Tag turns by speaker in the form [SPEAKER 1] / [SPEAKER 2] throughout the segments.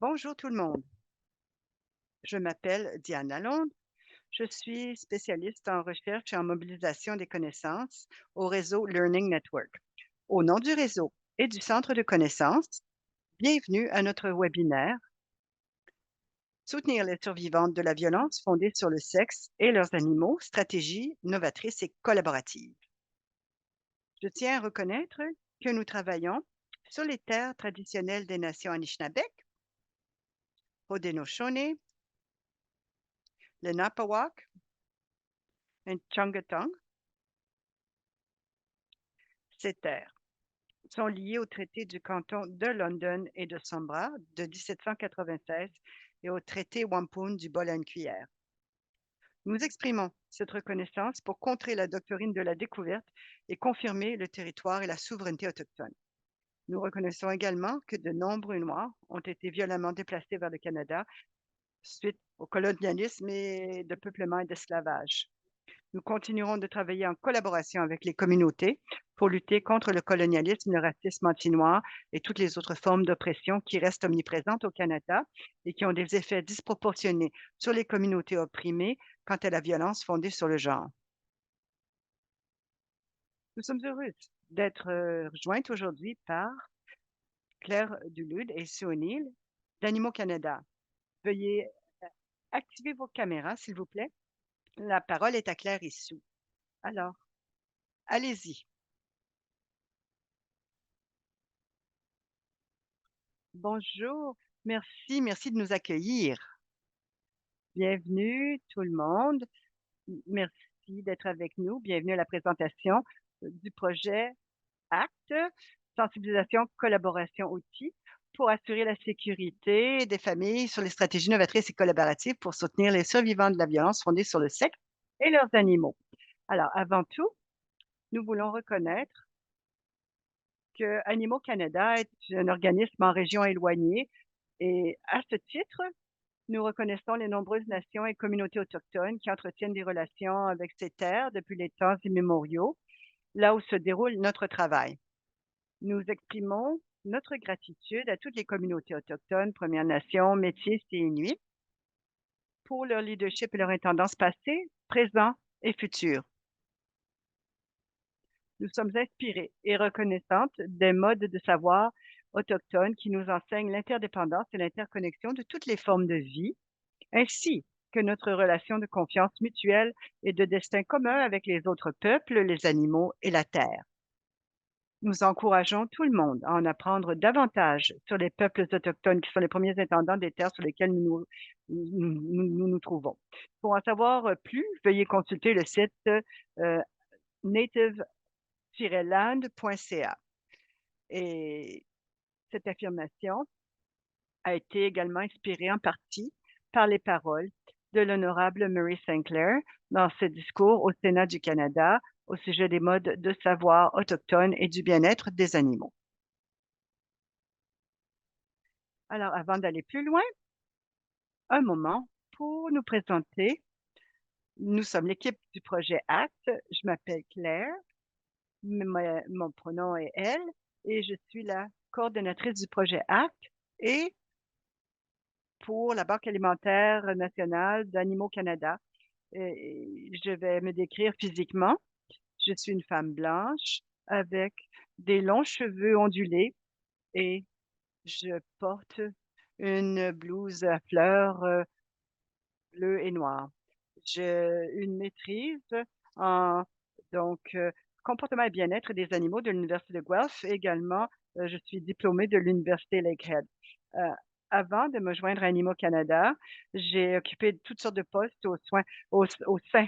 [SPEAKER 1] Bonjour tout le monde. Je m'appelle Diane Lalonde. Je suis spécialiste en recherche et en mobilisation des connaissances au réseau Learning Network. Au nom du réseau et du Centre de connaissances, bienvenue à notre webinaire Soutenir les survivantes de la violence fondée sur le sexe et leurs animaux, stratégies novatrices et collaboratives. Je tiens à reconnaître que nous travaillons sur les terres traditionnelles des nations Anishinaabeg, Haudenosaunee, le Napawak et Chungatong. Ces terres sont liées au traité du canton de London et de Sombra de 1796 et au traité Wampum du bol à une cuillère. Nous exprimons cette reconnaissance pour contrer la doctrine de la découverte et confirmer le territoire et la souveraineté autochtone. Nous reconnaissons également que de nombreux Noirs ont été violemment déplacés vers le Canada suite au colonialisme et de peuplement et d'esclavage. Nous continuerons de travailler en collaboration avec les communautés pour lutter contre le colonialisme, le racisme anti-noir et toutes les autres formes d'oppression qui restent omniprésentes au Canada et qui ont des effets disproportionnés sur les communautés opprimées quant à la violence fondée sur le genre. Nous sommes heureuses d'être rejointes aujourd'hui par Claire Dulude et Sue O'Neill d'Animaux Canada. Veuillez activer vos caméras, s'il vous plaît. La parole est à Claire et Sue. Alors, allez-y. Bonjour, merci de nous accueillir. Bienvenue tout le monde. Merci d'être avec nous. Bienvenue à la présentation du projet ACT, sensibilisation, collaboration, outils pour assurer la sécurité des familles sur les stratégies novatrices et collaboratives pour soutenir les survivants de la violence fondée sur le sexe et leurs animaux. Alors, avant tout, nous voulons reconnaître que Animaux Canada est un organisme en région éloignée et à ce titre, nous reconnaissons les nombreuses nations et communautés autochtones qui entretiennent des relations avec ces terres depuis les temps immémoriaux, là où se déroule notre travail. Nous exprimons notre gratitude à toutes les communautés autochtones, Premières Nations, Métis et Inuits pour leur leadership et leur intendance passée, présent et futur. Nous sommes inspirés et reconnaissantes des modes de savoir autochtones qui nous enseignent l'interdépendance et l'interconnexion de toutes les formes de vie, ainsi que notre relation de confiance mutuelle et de destin commun avec les autres peuples, les animaux et la terre. Nous encourageons tout le monde à en apprendre davantage sur les peuples autochtones qui sont les premiers intendants des terres sur lesquelles nous trouvons. Pour en savoir plus, veuillez consulter le site native-land.ca. Et cette affirmation a été également inspirée en partie par les paroles de l'honorable Murray Sinclair dans ses discours au Sénat du Canada au sujet des modes de savoir autochtones et du bien-être des animaux. Alors, avant d'aller plus loin, un moment pour nous présenter. Nous sommes l'équipe du projet ACT. Je m'appelle Claire, mon pronom est elle, et je suis la coordonnatrice du projet ACT et pour la Banque alimentaire nationale d'Animaux Canada. Je vais me décrire physiquement. Je suis une femme blanche avec des longs cheveux ondulés et je porte une blouse à fleurs bleues et noires. J'ai une maîtrise en donc comportement et bien-être des animaux de l'Université de Guelph. Également, je suis diplômée de l'Université Lakehead. Euh, Avant de me joindre à Animaux Canada, j'ai occupé toutes sortes de postes au sein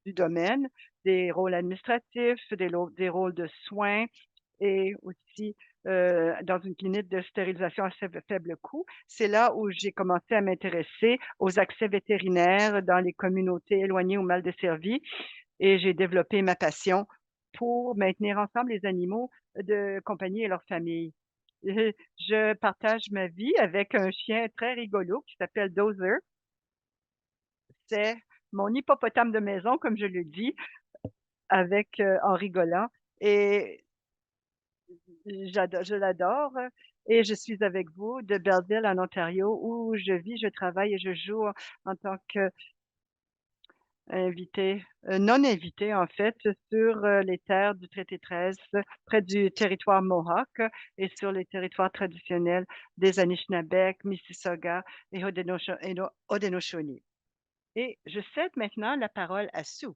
[SPEAKER 1] du domaine, des rôles administratifs, des rôles de soins et aussi dans une clinique de stérilisation à faible coût. C'est là où j'ai commencé à m'intéresser aux accès vétérinaires dans les communautés éloignées ou mal desservies et j'ai développé ma passion pour maintenir ensemble les animaux de compagnie et leurs familles. Je partage ma vie avec un chien très rigolo qui s'appelle Dozer. C'est mon hippopotame de maison, comme je le dis, en rigolant. Et je l'adore et je suis avec vous de Belleville en Ontario où je vis, je travaille et je joue en tant qu'invité, non invité en fait, sur les terres du Traité 13, près du territoire Mohawk et sur les territoires traditionnels des Anishinabek, Mississauga et Haudenosaunee. Et je cède maintenant la parole à Sue.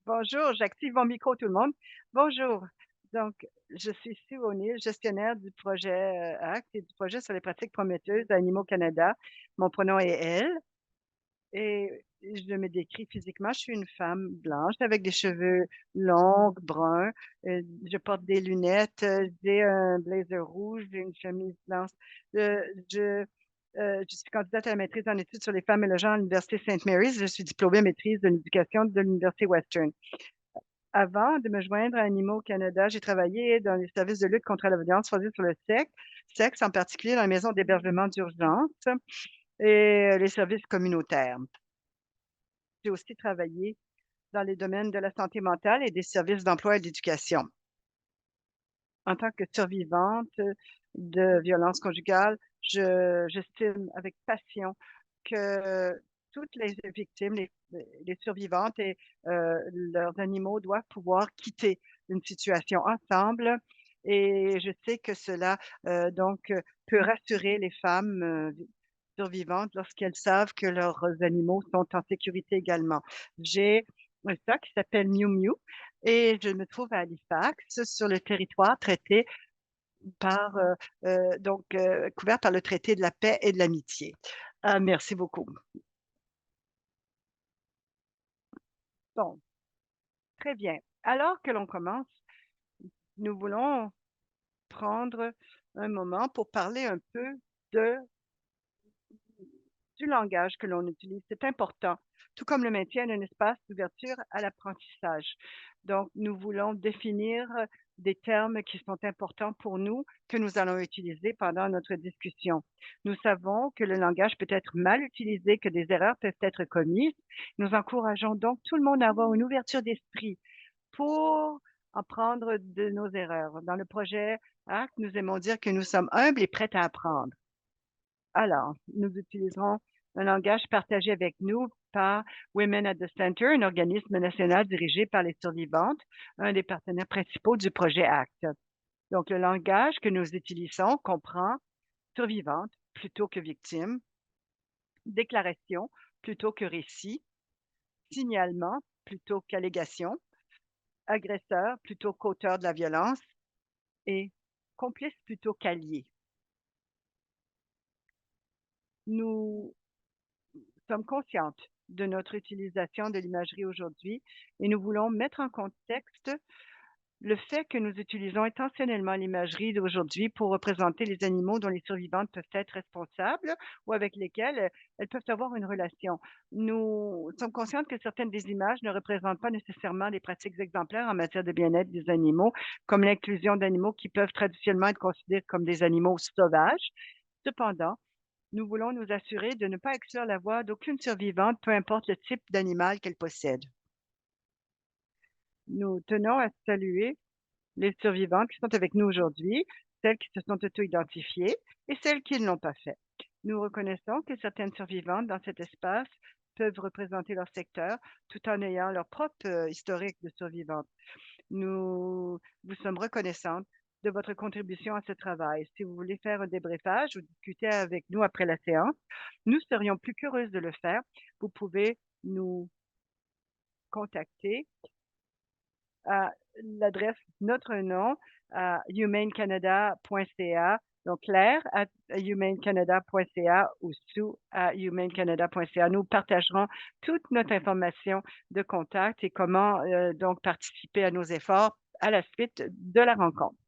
[SPEAKER 1] Bonjour, j'active mon micro tout le monde. Bonjour. Donc, je suis Sue O'Neill, gestionnaire du projet ACT et du projet sur les pratiques prometteuses d'Animaux Canada. Mon pronom est elle et je me décris physiquement. Je suis une femme blanche avec des cheveux longs, bruns. Je porte des lunettes, j'ai un blazer rouge, j'ai une chemise blanche. Euh, je, je suis candidate à la maîtrise en études sur les femmes et le genre à l'Université St. Mary's. Je suis diplômée en maîtrise de l'éducation de l'Université Western. Avant de me joindre à Animaux Canada, j'ai travaillé dans les services de lutte contre la violence fondée sur le sexe, en particulier dans les maisons d'hébergement d'urgence et les services communautaires. J'ai aussi travaillé dans les domaines de la santé mentale et des services d'emploi et d'éducation. En tant que survivante de violences conjugales, j'estime avec passion que toutes les victimes, les survivantes et leurs animaux doivent pouvoir quitter une situation ensemble. Et je sais que cela peut rassurer les femmes survivantes lorsqu'elles savent que leurs animaux sont en sécurité également. J'ai un chat qui s'appelle Miu Miu et je me trouve à Halifax sur le territoire traité par couvert par le traité de la paix et de l'amitié. Merci beaucoup. Bon, très bien. Alors que l'on commence, nous voulons prendre un moment pour parler un peu de du langage que l'on utilise. C'est important, tout comme le maintien d'un espace d'ouverture à l'apprentissage. Donc, nous voulons définir des termes qui sont importants pour nous, que nous allons utiliser pendant notre discussion. Nous savons que le langage peut être mal utilisé, que des erreurs peuvent être commises. Nous encourageons donc tout le monde à avoir une ouverture d'esprit pour apprendre de nos erreurs. Dans le projet ACT, nous aimons dire que nous sommes humbles et prêts à apprendre. Alors, nous utiliserons un langage partagé avec nous par Women at the Center, un organisme national dirigé par les survivantes, un des partenaires principaux du projet ACT. Donc, le langage que nous utilisons comprend survivante plutôt que victime, déclaration plutôt que récit, signalement plutôt qu'allégation, agresseur plutôt qu'auteur de la violence et complice plutôt qu'allié. Nous sommes conscientes de notre utilisation de l'imagerie aujourd'hui et nous voulons mettre en contexte le fait que nous utilisons intentionnellement l'imagerie d'aujourd'hui pour représenter les animaux dont les survivantes peuvent être responsables ou avec lesquels elles peuvent avoir une relation. Nous sommes conscientes que certaines des images ne représentent pas nécessairement des pratiques exemplaires en matière de bien-être des animaux, comme l'inclusion d'animaux qui peuvent traditionnellement être considérés comme des animaux sauvages. Cependant, nous voulons nous assurer de ne pas exclure la voix d'aucune survivante, peu importe le type d'animal qu'elle possède. Nous tenons à saluer les survivantes qui sont avec nous aujourd'hui, celles qui se sont auto-identifiées et celles qui ne l'ont pas fait. Nous reconnaissons que certaines survivantes dans cet espace peuvent représenter leur secteur tout en ayant leur propre historique de survivante. Nous vous sommes reconnaissantes de votre contribution à ce travail. Si vous voulez faire un débriefage ou discuter avec nous après la séance, nous serions plus qu'heureuses de le faire. Vous pouvez nous contacter à l'adresse notre nom à humanecanada.ca. Donc, Claire à humanecanada.ca ou Sue à humanecanada.ca. Nous partagerons toute notre information de contact et comment donc participer à nos efforts à la suite de la rencontre.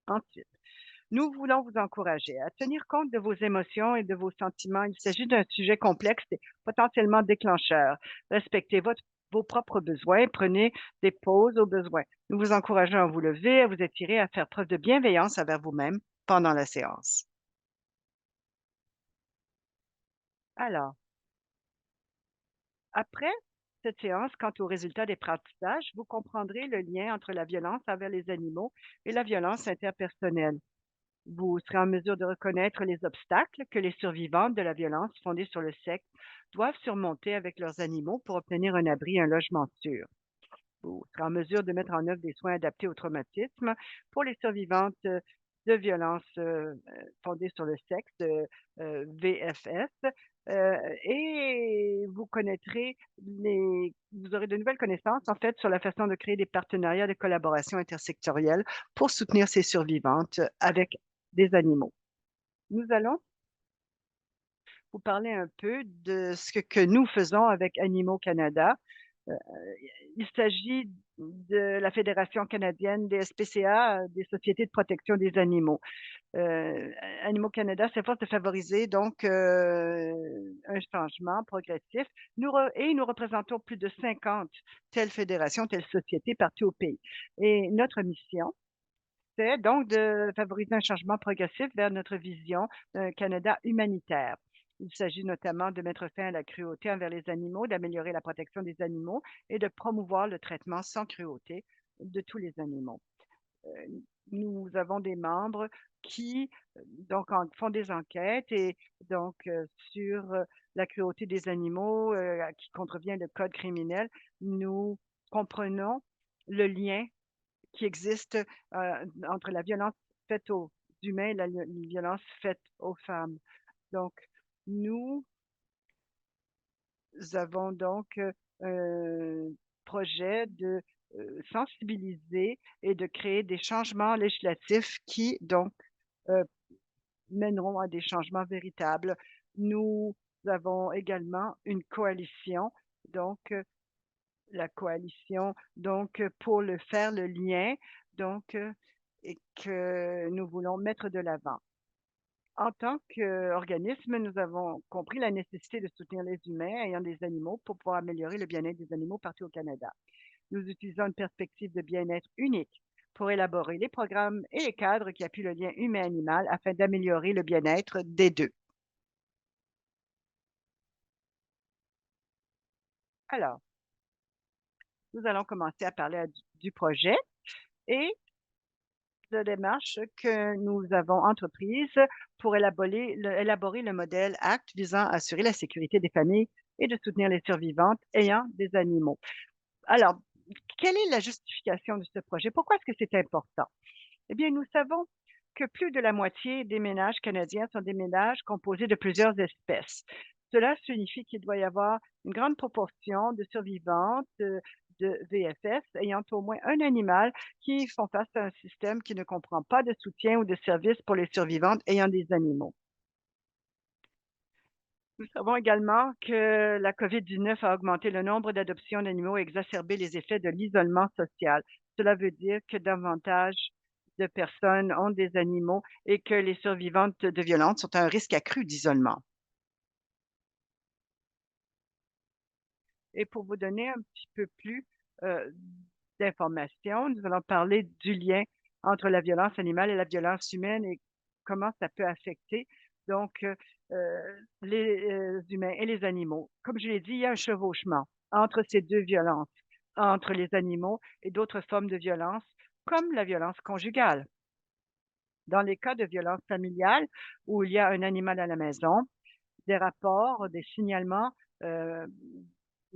[SPEAKER 1] Ensuite, nous voulons vous encourager à tenir compte de vos émotions et de vos sentiments. Il s'agit d'un sujet complexe et potentiellement déclencheur. Respectez vos propres besoins. Prenez des pauses aux besoins. Nous vous encourageons à vous lever, à vous étirer, à faire preuve de bienveillance envers vous-même pendant la séance. Alors, après cette séance, quant aux résultats des apprentissages, vous comprendrez le lien entre la violence envers les animaux et la violence interpersonnelle. Vous serez en mesure de reconnaître les obstacles que les survivantes de la violence fondée sur le sexe doivent surmonter avec leurs animaux pour obtenir un abri et un logement sûr. Vous serez en mesure de mettre en œuvre des soins adaptés au traumatisme pour les survivantes de violences fondées sur le sexe, VFS, et vous aurez de nouvelles connaissances, en fait, sur la façon de créer des partenariats de collaboration intersectorielle pour soutenir ces survivantes avec des animaux. Nous allons vous parler un peu de ce que nous faisons avec Animaux Canada. Heu, il s'agit de la Fédération canadienne des SPCA, des sociétés de protection des animaux. Animaux Canada s'efforce de favoriser donc un changement progressif. Nous représentons plus de 50 telles fédérations, telles sociétés partout au pays et notre mission, c'est donc de favoriser un changement progressif vers notre vision d'un Canada humanitaire. Il s'agit notamment de mettre fin à la cruauté envers les animaux, d'améliorer la protection des animaux et de promouvoir le traitement sans cruauté de tous les animaux. Nous avons des membres qui donc font des enquêtes et donc sur la cruauté des animaux qui contrevient le code criminel. Nous comprenons le lien qui existe, entre la violence faite aux humains et la violence faite aux femmes. Donc nous avons donc, un projet de, sensibiliser et de créer des changements législatifs qui donc, heu, mèneront à des changements véritables. Nous avons également une coalition, donc la coalition donc pour faire le lien donc et que nous voulons mettre de l'avant. En tant qu'organisme, nous avons compris la nécessité de soutenir les humains ayant des animaux pour pouvoir améliorer le bien-être des animaux partout au Canada. Nous utilisons une perspective de bien-être unique pour élaborer les programmes et les cadres qui appuient le lien humain-animal afin d'améliorer le bien-être des deux. Alors, nous allons commencer à parler du projet et de démarche que nous avons entreprise pour élaborer le modèle ACT visant à assurer la sécurité des familles et de soutenir les survivantes ayant des animaux. Alors, quelle est la justification de ce projet? Pourquoi est-ce que c'est important? Eh bien, nous savons que plus de la moitié des ménages canadiens sont des ménages composés de plusieurs espèces. Cela signifie qu'il doit y avoir une grande proportion de survivantes de VFS ayant au moins un animal qui font face à un système qui ne comprend pas de soutien ou de services pour les survivantes ayant des animaux. Nous savons également que la COVID-19 a augmenté le nombre d'adoptions d'animaux et exacerbé les effets de l'isolement social. Cela veut dire que davantage de personnes ont des animaux et que les survivantes de violences sont à un risque accru d'isolement. Et pour vous donner un petit peu plus euh, d'informations, nous allons parler du lien entre la violence animale et la violence humaine et comment ça peut affecter donc les humains et les animaux. Comme je l'ai dit, il y a un chevauchement entre ces deux violences, entre les animaux et d'autres formes de violence, comme la violence conjugale. Dans les cas de violence familiale où il y a un animal à la maison, des rapports, des signalements euh,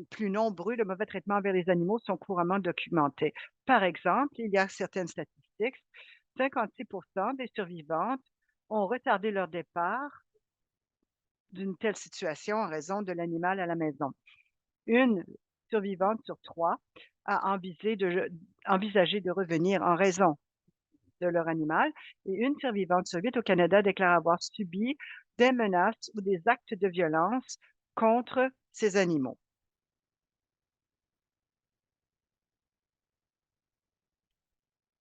[SPEAKER 1] plus nombreux de mauvais traitements envers les animaux sont couramment documentés. Par exemple, il y a certaines statistiques, 56 des survivantes ont retardé leur départ d'une telle situation en raison de l'animal à la maison. Une survivante sur 3 a envisagé de revenir en raison de leur animal et une survivante sur 8 au Canada déclare avoir subi des menaces ou des actes de violence contre ces animaux.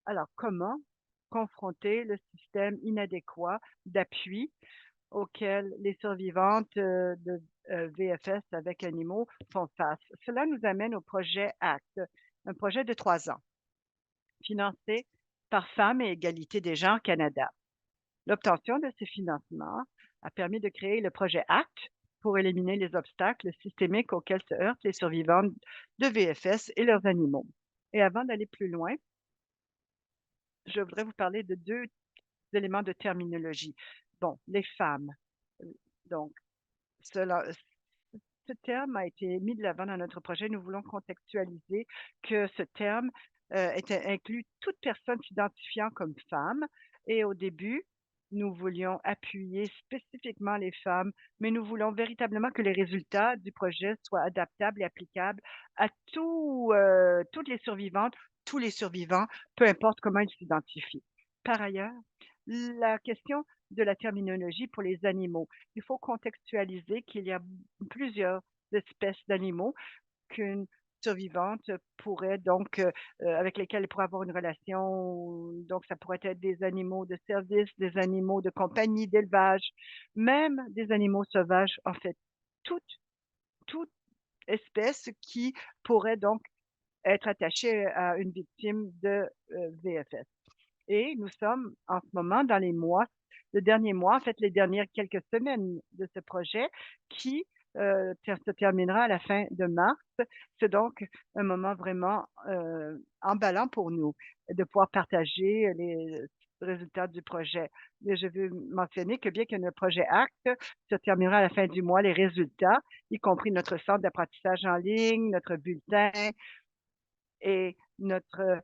[SPEAKER 1] Alors, comment confronter le système inadéquat d'appui auquel les survivantes de VFS avec animaux font face? Cela nous amène au projet ACT, un projet de 3 ans, financé par Femmes et Égalité des genres Canada. L'obtention de ce financement a permis de créer le projet ACT, pour éliminer les obstacles systémiques auxquels se heurtent les survivants de VFS et leurs animaux. Et avant d'aller plus loin, je voudrais vous parler de 2 éléments de terminologie. Bon, les femmes, donc cela ce terme a été mis de l'avant dans notre projet. Nous voulons contextualiser que ce terme, inclut toute personne s'identifiant comme femme et au début, nous voulions appuyer spécifiquement les femmes, mais nous voulons véritablement que les résultats du projet soient adaptables et applicables à toutes les survivantes, tous les survivants, peu importe comment ils s'identifient. Par ailleurs, la question de la terminologie pour les animaux. Il faut contextualiser qu'il y a plusieurs espèces d'animaux qu'une survivante pourrait donc, avec lesquelles elle pourrait avoir une relation. Donc ça pourrait être des animaux de service, des animaux de compagnie, d'élevage, même des animaux sauvages, en fait, toute toute espèce qui pourrait donc être attachée à une victime de, VFS. Et nous sommes en ce moment dans le dernier mois, en fait, les dernières quelques semaines de ce projet qui, se terminera à la fin de mars. C'est donc un moment vraiment, emballant pour nous de pouvoir partager les résultats du projet. Et je veux mentionner que bien que notre projet ACT se terminera à la fin du mois, les résultats, y compris notre centre d'apprentissage en ligne, notre bulletin, et notre,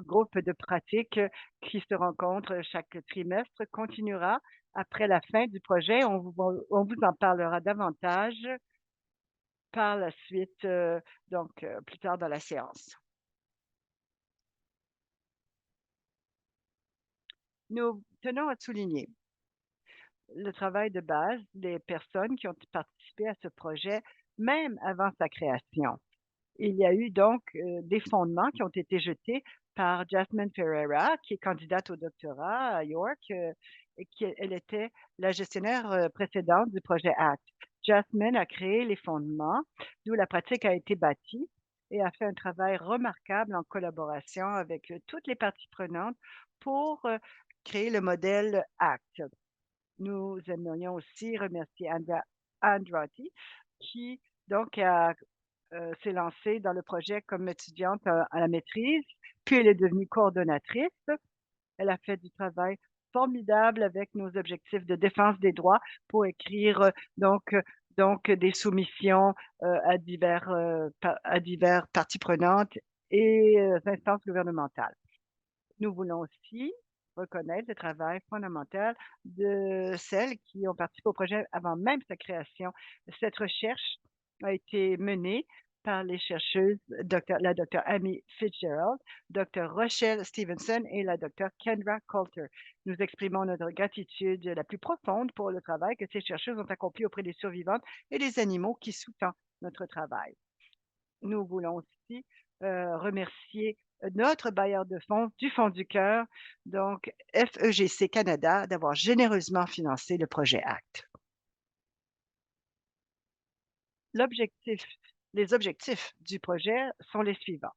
[SPEAKER 1] groupe de pratique qui se rencontre chaque trimestre continuera après la fin du projet. On vous en parlera davantage par la suite, plus tard dans la séance. Nous tenons à souligner le travail de base des personnes qui ont participé à ce projet, même avant sa création. Il y a eu donc, des fondements qui ont été jetés par Jasmine Ferreira, qui est candidate au doctorat à York, et elle était la gestionnaire, précédente du projet ACT. Jasmine a créé les fondements, d'où la pratique a été bâtie et a fait un travail remarquable en collaboration avec, toutes les parties prenantes pour, créer le modèle ACT. Nous aimerions aussi remercier Andrati qui donc s'est lancée dans le projet comme étudiante à la maîtrise, puis elle est devenue coordonnatrice. Elle a fait du travail formidable avec nos objectifs de défense des droits pour écrire des soumissions à divers parties prenantes et instances gouvernementales. Nous voulons aussi reconnaître le travail fondamental de celles qui ont participé au projet avant même sa création. Cette recherche a été menée par les chercheuses la docteure Amy Fitzgerald, docteur Rochelle Stevenson et la docteure Kendra Coulter. Nous exprimons notre gratitude la plus profonde pour le travail que ces chercheuses ont accompli auprès des survivantes et des animaux qui sous-tendent notre travail. Nous voulons aussi remercier notre bailleur de fonds du fond du cœur, donc FEGC Canada, d'avoir généreusement financé le projet ACT. L'objectif Les objectifs du projet sont les suivants.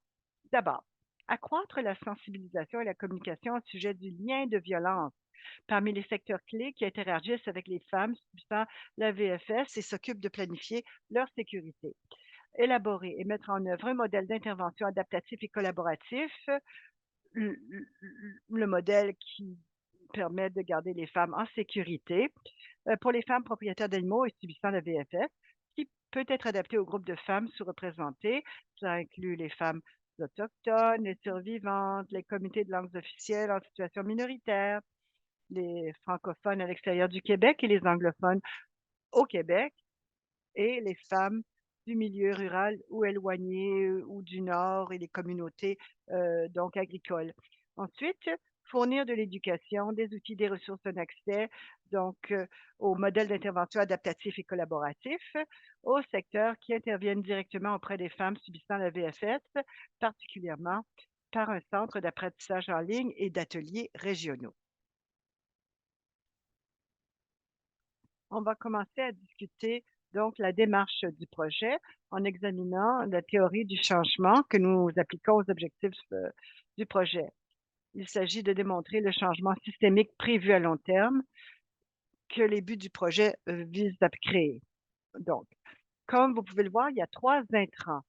[SPEAKER 1] D'abord, accroître la sensibilisation et la communication au sujet du lien de violence parmi les secteurs clés qui interagissent avec les femmes subissant la VFS et s'occupent de planifier leur sécurité. Élaborer et mettre en œuvre un modèle d'intervention adaptatif et collaboratif, le modèle qui permet de garder les femmes en sécurité. Pour les femmes propriétaires d'animaux et subissant la VFS, qui peut être adapté au groupe de femmes sous-représentées. Ça inclut les femmes autochtones, les survivantes, les comités de langues officielles en situation minoritaire, les francophones à l'extérieur du Québec et les anglophones au Québec, et les femmes du milieu rural ou éloigné ou du nord et les communautés agricoles. Ensuite, fournir de l'éducation, des outils, des ressources, un accès aux modèles d'intervention adaptatifs et collaboratifs aux secteurs qui interviennent directement auprès des femmes subissant la VFS, particulièrement par un centre d'apprentissage en ligne et d'ateliers régionaux. On va commencer à discuter donc la démarche du projet en examinant la théorie du changement que nous appliquons aux objectifs du projet. Il s'agit de démontrer le changement systémique prévu à long terme que les buts du projet visent à créer. Donc, comme vous pouvez le voir, il y a 3 intrants,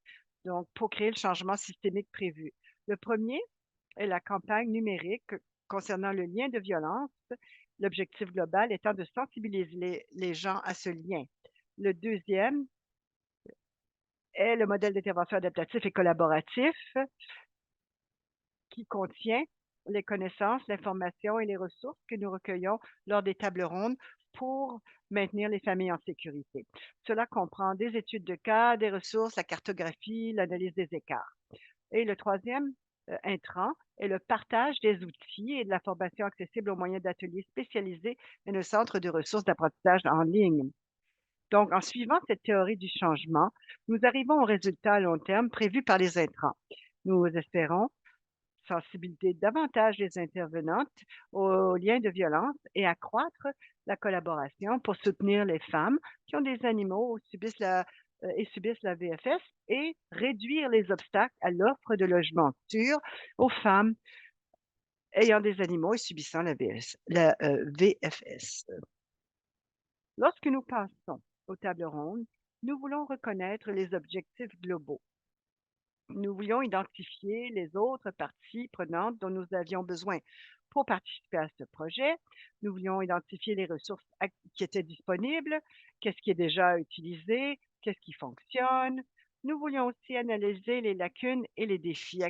[SPEAKER 1] donc pour créer le changement systémique prévu. Le premier est la campagne numérique concernant le lien de violence, l'objectif global étant de sensibiliser les gens à ce lien. Le deuxième est le modèle d'intervention adaptatif et collaboratif qui contient les connaissances, l'information et les ressources que nous recueillons lors des tables rondes pour maintenir les familles en sécurité. Cela comprend des études de cas, des ressources, la cartographie, l'analyse des écarts. Et le troisième intrant est le partage des outils et de la formation accessible au moyen d'ateliers spécialisés et de centres de ressources d'apprentissage en ligne. Donc, en suivant cette théorie du changement, nous arrivons au résultat à long terme prévu par les intrants. Nous espérons sensibiliser davantage les intervenantes aux liens de violence et accroître la collaboration pour soutenir les femmes qui ont des animaux ou subissent la VFS et réduire les obstacles à l'offre de logements sûrs aux femmes ayant des animaux et subissant la VFS. Lorsque nous passons aux tables rondes, nous voulons reconnaître les objectifs globaux. Nous voulions identifier les autres parties prenantes dont nous avions besoin pour participer à ce projet. Nous voulions identifier les ressources qui étaient disponibles, qu'est-ce qui est déjà utilisé, qu'est-ce qui fonctionne. Nous voulions aussi analyser les lacunes et les défis.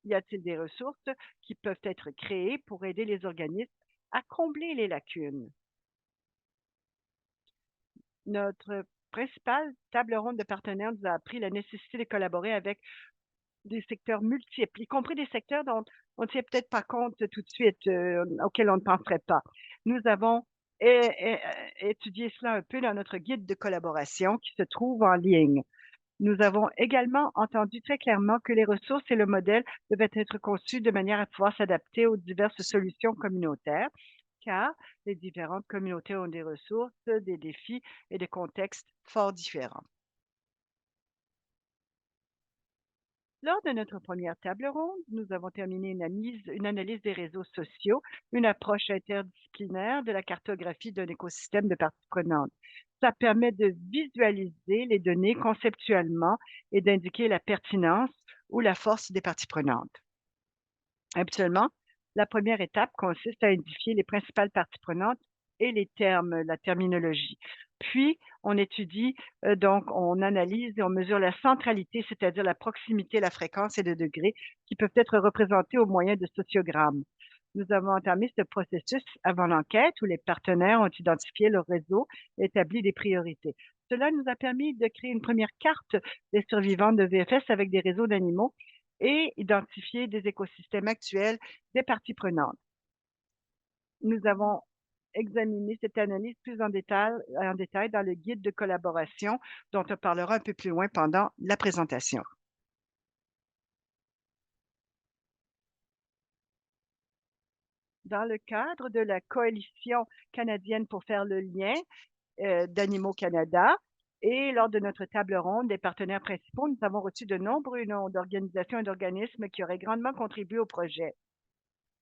[SPEAKER 1] Y a-t-il des ressources qui peuvent être créées pour aider les organismes à combler les lacunes? Notre principale table ronde de partenaires nous a appris la nécessité de collaborer avec des secteurs multiples, y compris des secteurs dont on ne tient peut-être pas compte tout de suite, auxquels on ne penserait pas. Nous avons étudié cela un peu dans notre guide de collaboration qui se trouve en ligne. Nous avons également entendu très clairement que les ressources et le modèle devaient être conçus de manière à pouvoir s'adapter aux diverses solutions communautaires, car les différentes communautés ont des ressources, des défis et des contextes fort différents. Lors de notre première table ronde, nous avons terminé une analyse des réseaux sociaux, une approche interdisciplinaire de la cartographie d'un écosystème de parties prenantes. Ça permet de visualiser les données conceptuellement et d'indiquer la pertinence ou la force des parties prenantes. Habituellement, la première étape consiste à identifier les principales parties prenantes et les termes, la terminologie. Puis, on étudie, donc on analyse et on mesure la centralité, c'est-à-dire la proximité, la fréquence et le degré qui peuvent être représentés au moyen de sociogrammes. Nous avons entamé ce processus avant l'enquête où les partenaires ont identifié leur réseau et établi des priorités. Cela nous a permis de créer une première carte des survivants de VFS avec des réseaux d'animaux et identifier des écosystèmes actuels des parties prenantes. Nous avons examiné cette analyse plus en détail dans le guide de collaboration dont on parlera un peu plus loin pendant la présentation. Dans le cadre de la coalition canadienne pour faire le lien d'Animaux Canada et lors de notre table ronde des partenaires principaux, nous avons reçu de nombreux noms d'organisations et d'organismes qui auraient grandement contribué au projet.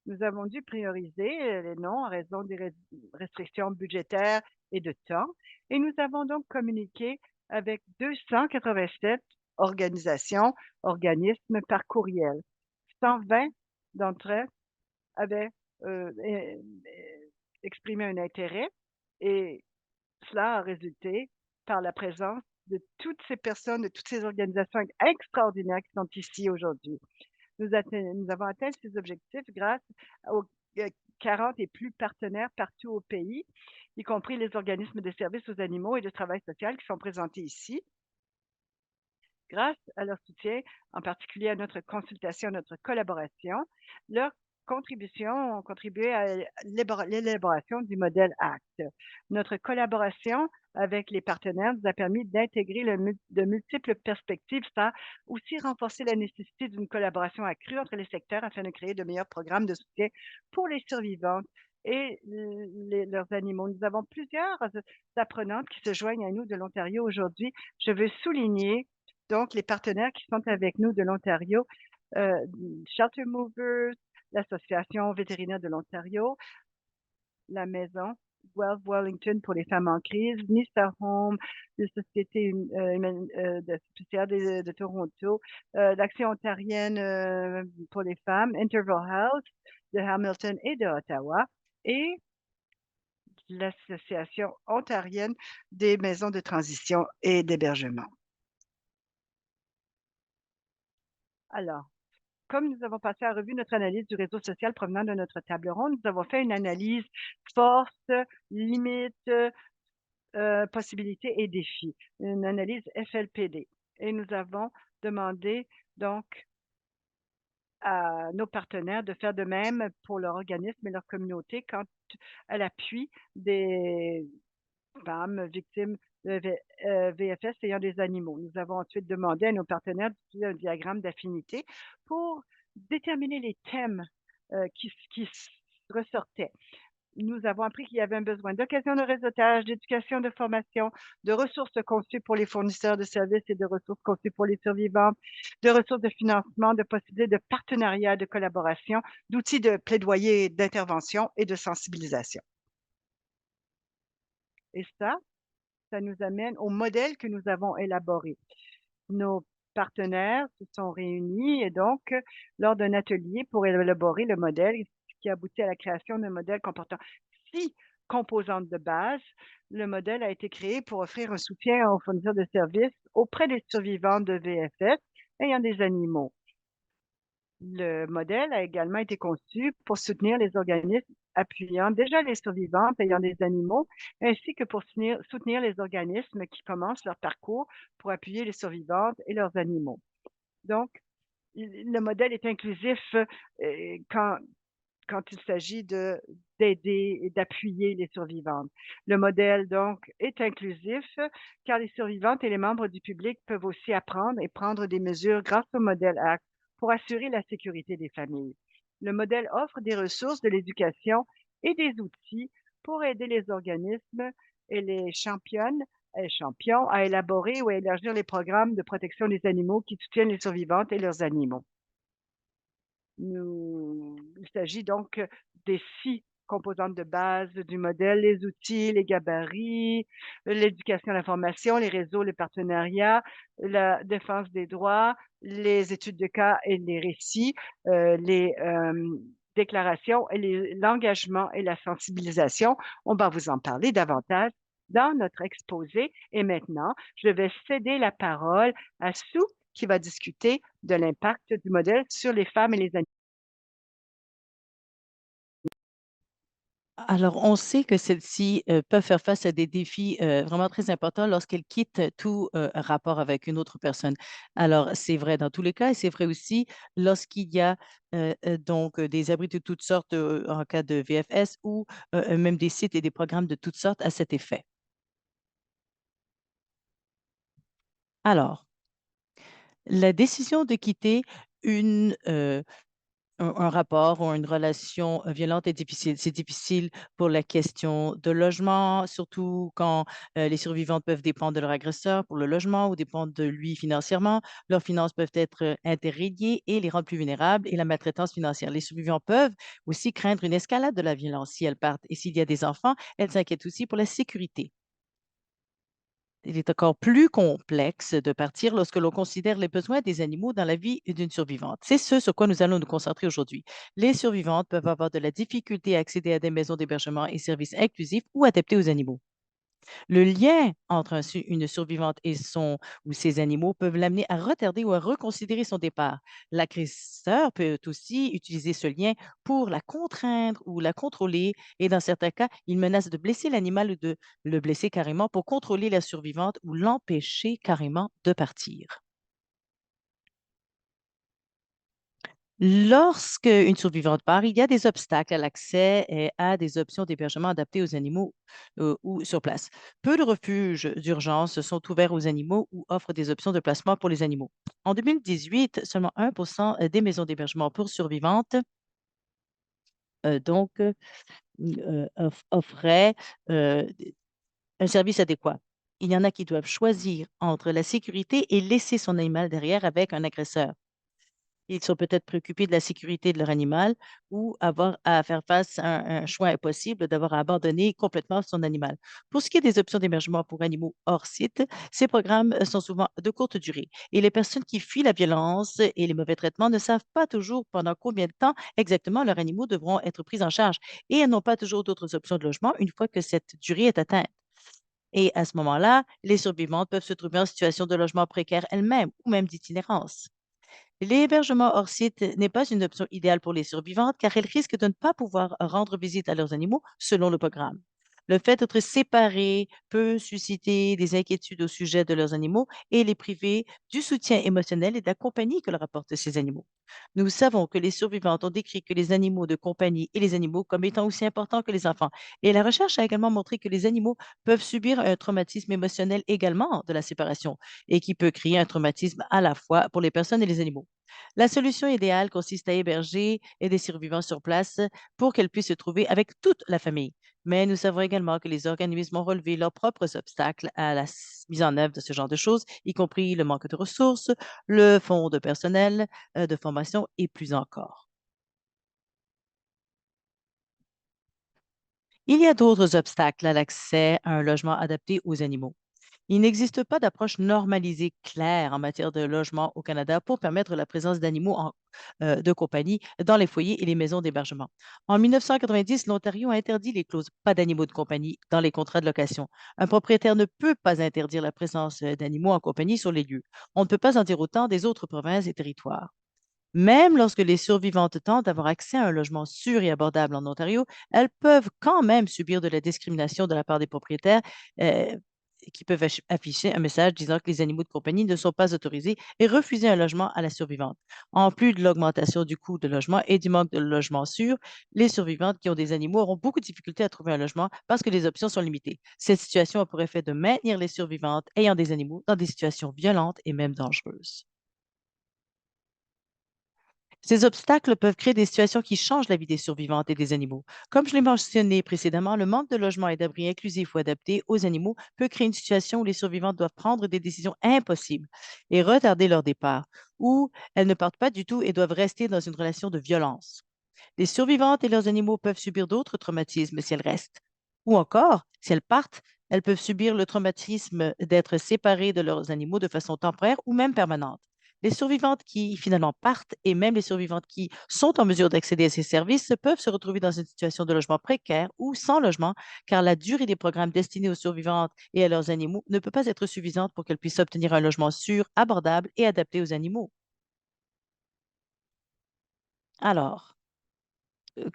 [SPEAKER 1] Nous avons dû prioriser les noms en raison des restrictions budgétaires et de temps, et nous avons donc communiqué avec 287 organisations, organismes par courriel. 120 d'entre eux avaient exprimé un intérêt et cela a résulté par la présence de toutes ces personnes, de toutes ces organisations extraordinaires qui sont ici aujourd'hui. Nous avons atteint ces objectifs grâce aux 40 et plus partenaires partout au pays, y compris les organismes de services aux animaux et de travail social qui sont présentés ici. Grâce à leur soutien, en particulier à notre consultation, à notre collaboration, leurs contributions ont contribué à l'élaboration du modèle ACT. Notre collaboration avec les partenaires nous a permis d'intégrer de multiples perspectives. Ça a aussi renforcé la nécessité d'une collaboration accrue entre les secteurs afin de créer de meilleurs programmes de soutien pour les survivantes et leurs animaux. Nous avons plusieurs apprenantes qui se joignent à nous de l'Ontario aujourd'hui. Je veux souligner donc les partenaires qui sont avec nous de l'Ontario, Shelter Movers, l'Association vétérinaire de l'Ontario, la Maison Wealth Wellington pour les femmes en crise, Nista Home, de Société de spéciale de Toronto, l'Action ontarienne pour les femmes, Interval House de Hamilton et de Ottawa, et l'Association ontarienne des maisons de transition et d'hébergement. Alors, comme nous avons passé à revue notre analyse du réseau social provenant de notre table ronde, nous avons fait une analyse force, limites, possibilités et défis, une analyse FLPD. Et nous avons demandé donc à nos partenaires de faire de même pour leur organisme et leur communauté quand à l'appui des femmes victimes de VFS ayant des animaux. Nous avons ensuite demandé à nos partenaires d'utiliser un diagramme d'affinité pour déterminer les thèmes qui ressortaient. Nous avons appris qu'il y avait un besoin d'occasion de réseautage, d'éducation, de formation, de ressources conçues pour les fournisseurs de services et de ressources conçues pour les survivants, de ressources de financement, de possibilités de partenariat, de collaboration, d'outils de plaidoyer, d'intervention et de sensibilisation. Et ça nous amène au modèle que nous avons élaboré. Nos partenaires se sont réunis et donc, lors d'un atelier pour élaborer le modèle, qui aboutit à la création d'un modèle comportant 6 composantes de base. Le modèle a été créé pour offrir un soutien aux fournisseurs de services auprès des survivants de VFS ayant des animaux. Le modèle a également été conçu pour soutenir les organismes appuyant déjà les survivantes ayant des animaux, ainsi que pour soutenir les organismes qui commencent leur parcours pour appuyer les survivantes et leurs animaux. Donc, le modèle est inclusif quand il s'agit d'aider et d'appuyer les survivantes. Le modèle, donc, est inclusif car les survivantes et les membres du public peuvent aussi apprendre et prendre des mesures grâce au modèle ACT pour assurer la sécurité des familles. Le modèle offre des ressources de l'éducation et des outils pour aider les organismes et les champions à élaborer ou à élargir les programmes de protection des animaux qui soutiennent les survivantes et leurs animaux. Il s'agit donc des 6 composantes de base du modèle, les outils, les gabarits, l'éducation à l'information, les réseaux, les partenariats, la défense des droits, les études de cas et les récits, les déclarations et l'engagement et la sensibilisation. On va vous en parler davantage dans notre exposé. Et maintenant, je vais céder la parole à Sue qui va discuter de l'impact du modèle sur les femmes et les animaux.
[SPEAKER 2] Alors, on sait que celles-ci peuvent faire face à des défis vraiment très importants lorsqu'elles quittent tout rapport avec une autre personne. Alors, c'est vrai dans tous les cas et c'est vrai aussi lorsqu'il y a donc des abris de toutes sortes en cas de VFS ou même des sites et des programmes de toutes sortes à cet effet. Alors, la décision de quitter une, un rapport ou une relation violente est difficile. C'est difficile pour la question de logement, surtout quand les survivantes peuvent dépendre de leur agresseur pour le logement ou dépendre de lui financièrement. Leurs finances peuvent être interreliées et les rendre plus vulnérables et la maltraitance financière. Les survivants peuvent aussi craindre une escalade de la violence si elles partent. Et s'il y a des enfants, elles s'inquiètent aussi pour la sécurité. Il est encore plus complexe de partir lorsque l'on considère les besoins des animaux dans la vie d'une survivante. C'est ce sur quoi nous allons nous concentrer aujourd'hui. Les survivantes peuvent avoir de la difficulté à accéder à des maisons d'hébergement et services inclusifs ou adaptés aux animaux. Le lien entre une survivante et son ou ses animaux peuvent l'amener à retarder ou à reconsidérer son départ. L'agresseur peut aussi utiliser ce lien pour la contraindre ou la contrôler et dans certains cas, il menace de blesser l'animal ou de le blesser carrément pour contrôler la survivante ou l'empêcher carrément de partir. Lorsque une survivante part, il y a des obstacles à l'accès et à des options d'hébergement adaptées aux animaux ou sur place. Peu de refuges d'urgence sont ouverts aux animaux ou offrent des options de placement pour les animaux. En 2018, seulement 1% des maisons d'hébergement pour survivantes offraient euh, un service adéquat. Il y en a qui doivent choisir entre la sécurité et laisser son animal derrière avec un agresseur. Ils sont peut-être préoccupés de la sécurité de leur animal ou avoir à faire face à un choix impossible d'avoir à abandonner complètement son animal. Pour ce qui est des options d'hébergement pour animaux hors site, ces programmes sont souvent de courte durée et les personnes qui fuient la violence et les mauvais traitements ne savent pas toujours pendant combien de temps exactement leurs animaux devront être pris en charge et elles n'ont pas toujours d'autres options de logement une fois que cette durée est atteinte. Et à ce moment-là, les survivantes peuvent se trouver en situation de logement précaire elles-mêmes ou même d'itinérance. L'hébergement hors site n'est pas une option idéale pour les survivantes car elles risquent de ne pas pouvoir rendre visite à leurs animaux selon le programme. Le fait d'être séparées peut susciter des inquiétudes au sujet de leurs animaux et les priver du soutien émotionnel et de la compagnie que leur apportent ces animaux. Nous savons que les survivantes ont décrit que les animaux de compagnie et les animaux comme étant aussi importants que les enfants. Et la recherche a également montré que les animaux peuvent subir un traumatisme émotionnel également de la séparation et qui peut créer un traumatisme à la fois pour les personnes et les animaux. La solution idéale consiste à héberger des survivants sur place pour qu'elles puissent se trouver avec toute la famille. Mais nous savons également que les organismes ont relevé leurs propres obstacles à la mise en œuvre de ce genre de choses, y compris le manque de ressources, le fonds de personnel, de formation et plus encore. Il y a d'autres obstacles à l'accès à un logement adapté aux animaux. Il n'existe pas d'approche normalisée claire en matière de logement au Canada pour permettre la présence d'animaux de compagnie dans les foyers et les maisons d'hébergement. En 1990, l'Ontario a interdit les clauses pas d'animaux de compagnie dans les contrats de location. Un propriétaire ne peut pas interdire la présence d'animaux en compagnie sur les lieux. On ne peut pas en dire autant des autres provinces et territoires. Même lorsque les survivantes tentent d'avoir accès à un logement sûr et abordable en Ontario, elles peuvent quand même subir de la discrimination de la part des propriétaires euh, qui peuvent afficher un message disant que les animaux de compagnie ne sont pas autorisés et refuser un logement à la survivante. En plus de l'augmentation du coût de logement et du manque de logement sûr, les survivantes qui ont des animaux auront beaucoup de difficultés à trouver un logement parce que les options sont limitées. Cette situation a pour effet de maintenir les survivantes ayant des animaux dans des situations violentes et même dangereuses. Ces obstacles peuvent créer des situations qui changent la vie des survivantes et des animaux. Comme je l'ai mentionné précédemment, le manque de logement et d'abris inclusifs ou adaptés aux animaux peut créer une situation où les survivantes doivent prendre des décisions impossibles et retarder leur départ, ou elles ne partent pas du tout et doivent rester dans une relation de violence. Les survivantes et leurs animaux peuvent subir d'autres traumatismes si elles restent. Ou encore, si elles partent, elles peuvent subir le traumatisme d'être séparées de leurs animaux de façon temporaire ou même permanente. Les survivantes qui finalement partent et même les survivantes qui sont en mesure d'accéder à ces services peuvent se retrouver dans une situation de logement précaire ou sans logement, car la durée des programmes destinés aux survivantes et à leurs animaux ne peut pas être suffisante pour qu'elles puissent obtenir un logement sûr, abordable et adapté aux animaux. Alors,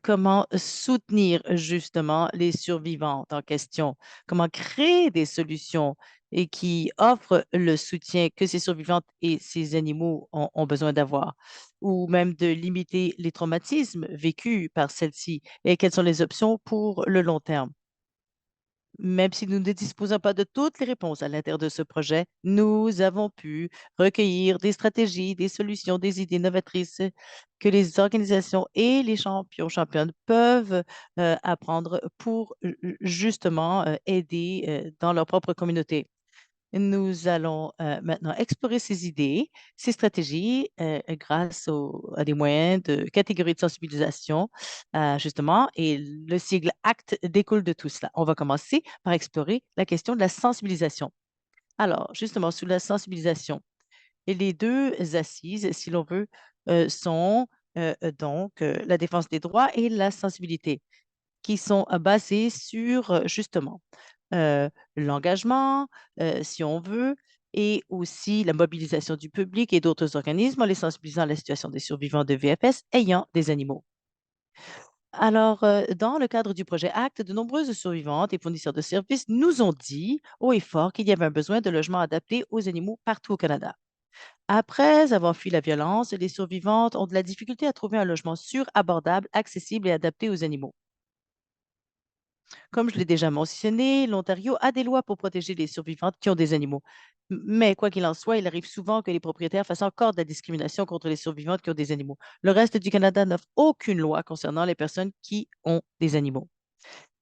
[SPEAKER 2] comment soutenir justement les survivantes en question, comment créer des solutions et qui offrent le soutien que ces survivantes et ces animaux ont besoin d'avoir, ou même de limiter les traumatismes vécus par celles-ci et quelles sont les options pour le long terme. Même si nous ne disposons pas de toutes les réponses à l'intérieur de ce projet, nous avons pu recueillir des stratégies, des solutions, des idées novatrices que les organisations et les championnes peuvent apprendre pour justement aider dans leur propre communauté. Nous allons maintenant explorer ces idées, ces stratégies grâce à des moyens de catégories de sensibilisation, justement, et le sigle ACT découle de tout cela. On va commencer par explorer la question de la sensibilisation. Alors, justement, sous la sensibilisation, et les deux assises, si l'on veut, sont la défense des droits et la sensibilité qui sont basées sur justement euh, l'engagement, si on veut, et aussi la mobilisation du public et d'autres organismes en les sensibilisant à la situation des survivants de VFS ayant des animaux. Alors, dans le cadre du projet ACT, de nombreuses survivantes et fournisseurs de services nous ont dit haut et fort qu'il y avait un besoin de logements adaptés aux animaux partout au Canada. Après avoir fui la violence, les survivantes ont de la difficulté à trouver un logement sûr, abordable, accessible et adapté aux animaux. Comme je l'ai déjà mentionné, l'Ontario a des lois pour protéger les survivantes qui ont des animaux. Mais quoi qu'il en soit, il arrive souvent que les propriétaires fassent encore de la discrimination contre les survivantes qui ont des animaux. Le reste du Canada n'offre aucune loi concernant les personnes qui ont des animaux.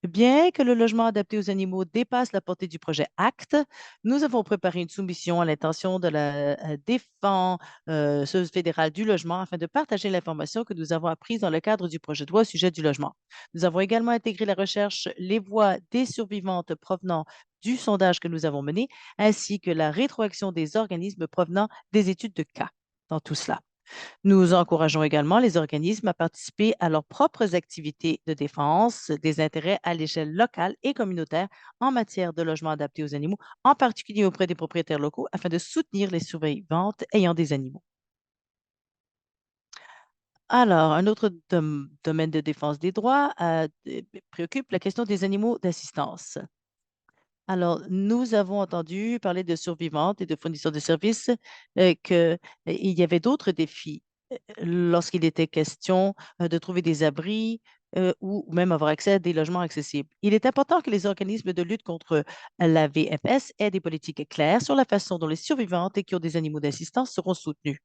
[SPEAKER 2] Bien que le logement adapté aux animaux dépasse la portée du projet ACT, nous avons préparé une soumission à l'intention de la défenseuse fédérale du logement afin de partager l'information que nous avons apprise dans le cadre du projet de loi au sujet du logement. Nous avons également intégré la recherche, les voix des survivantes provenant du sondage que nous avons mené, ainsi que la rétroaction des organismes provenant des études de cas dans tout cela. Nous encourageons également les organismes à participer à leurs propres activités de défense des intérêts à l'échelle locale et communautaire en matière de logement adapté aux animaux, en particulier auprès des propriétaires locaux, afin de soutenir les survivantes ayant des animaux. Alors, un autre domaine de défense des droits préoccupe la question des animaux d'assistance. Alors, nous avons entendu parler de survivantes et de fournisseurs de services, qu'il y avait d'autres défis lorsqu'il était question de trouver des abris ou même avoir accès à des logements accessibles. Il est important que les organismes de lutte contre la VFS aient des politiques claires sur la façon dont les survivantes et qui ont des animaux d'assistance seront soutenues.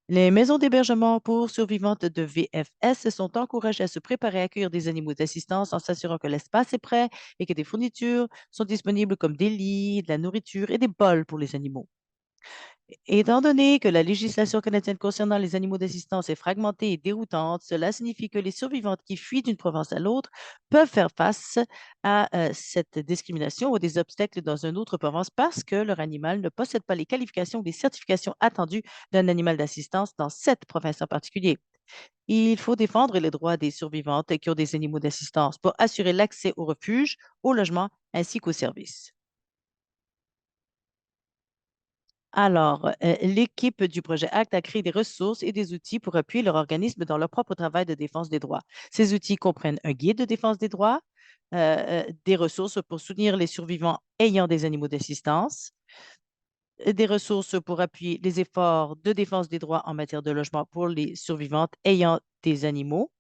[SPEAKER 2] Les maisons d'hébergement pour survivantes de VFS sont encouragées à se préparer à accueillir des animaux d'assistance en s'assurant que l'espace est prêt et que des fournitures sont disponibles comme des lits, de la nourriture et des bols pour les animaux. Étant donné que la législation canadienne concernant les animaux d'assistance est fragmentée et déroutante, cela signifie que les survivantes qui fuient d'une province à l'autre peuvent faire face à cette discrimination ou des obstacles dans une autre province parce que leur animal ne possède pas les qualifications ou les certifications attendues d'un animal d'assistance dans cette province en particulier. Il faut défendre les droits des survivantes qui ont des animaux d'assistance pour assurer l'accès au refuge, au logement ainsi qu'aux services. Alors, l'équipe du projet ACT a créé des ressources et des outils pour appuyer leur organisme dans leur propre travail de défense des droits. Ces outils comprennent un guide de défense des droits, des ressources pour soutenir les survivants ayant des animaux d'assistance, des ressources pour appuyer les efforts de défense des droits en matière de logement pour les survivantes ayant des animaux.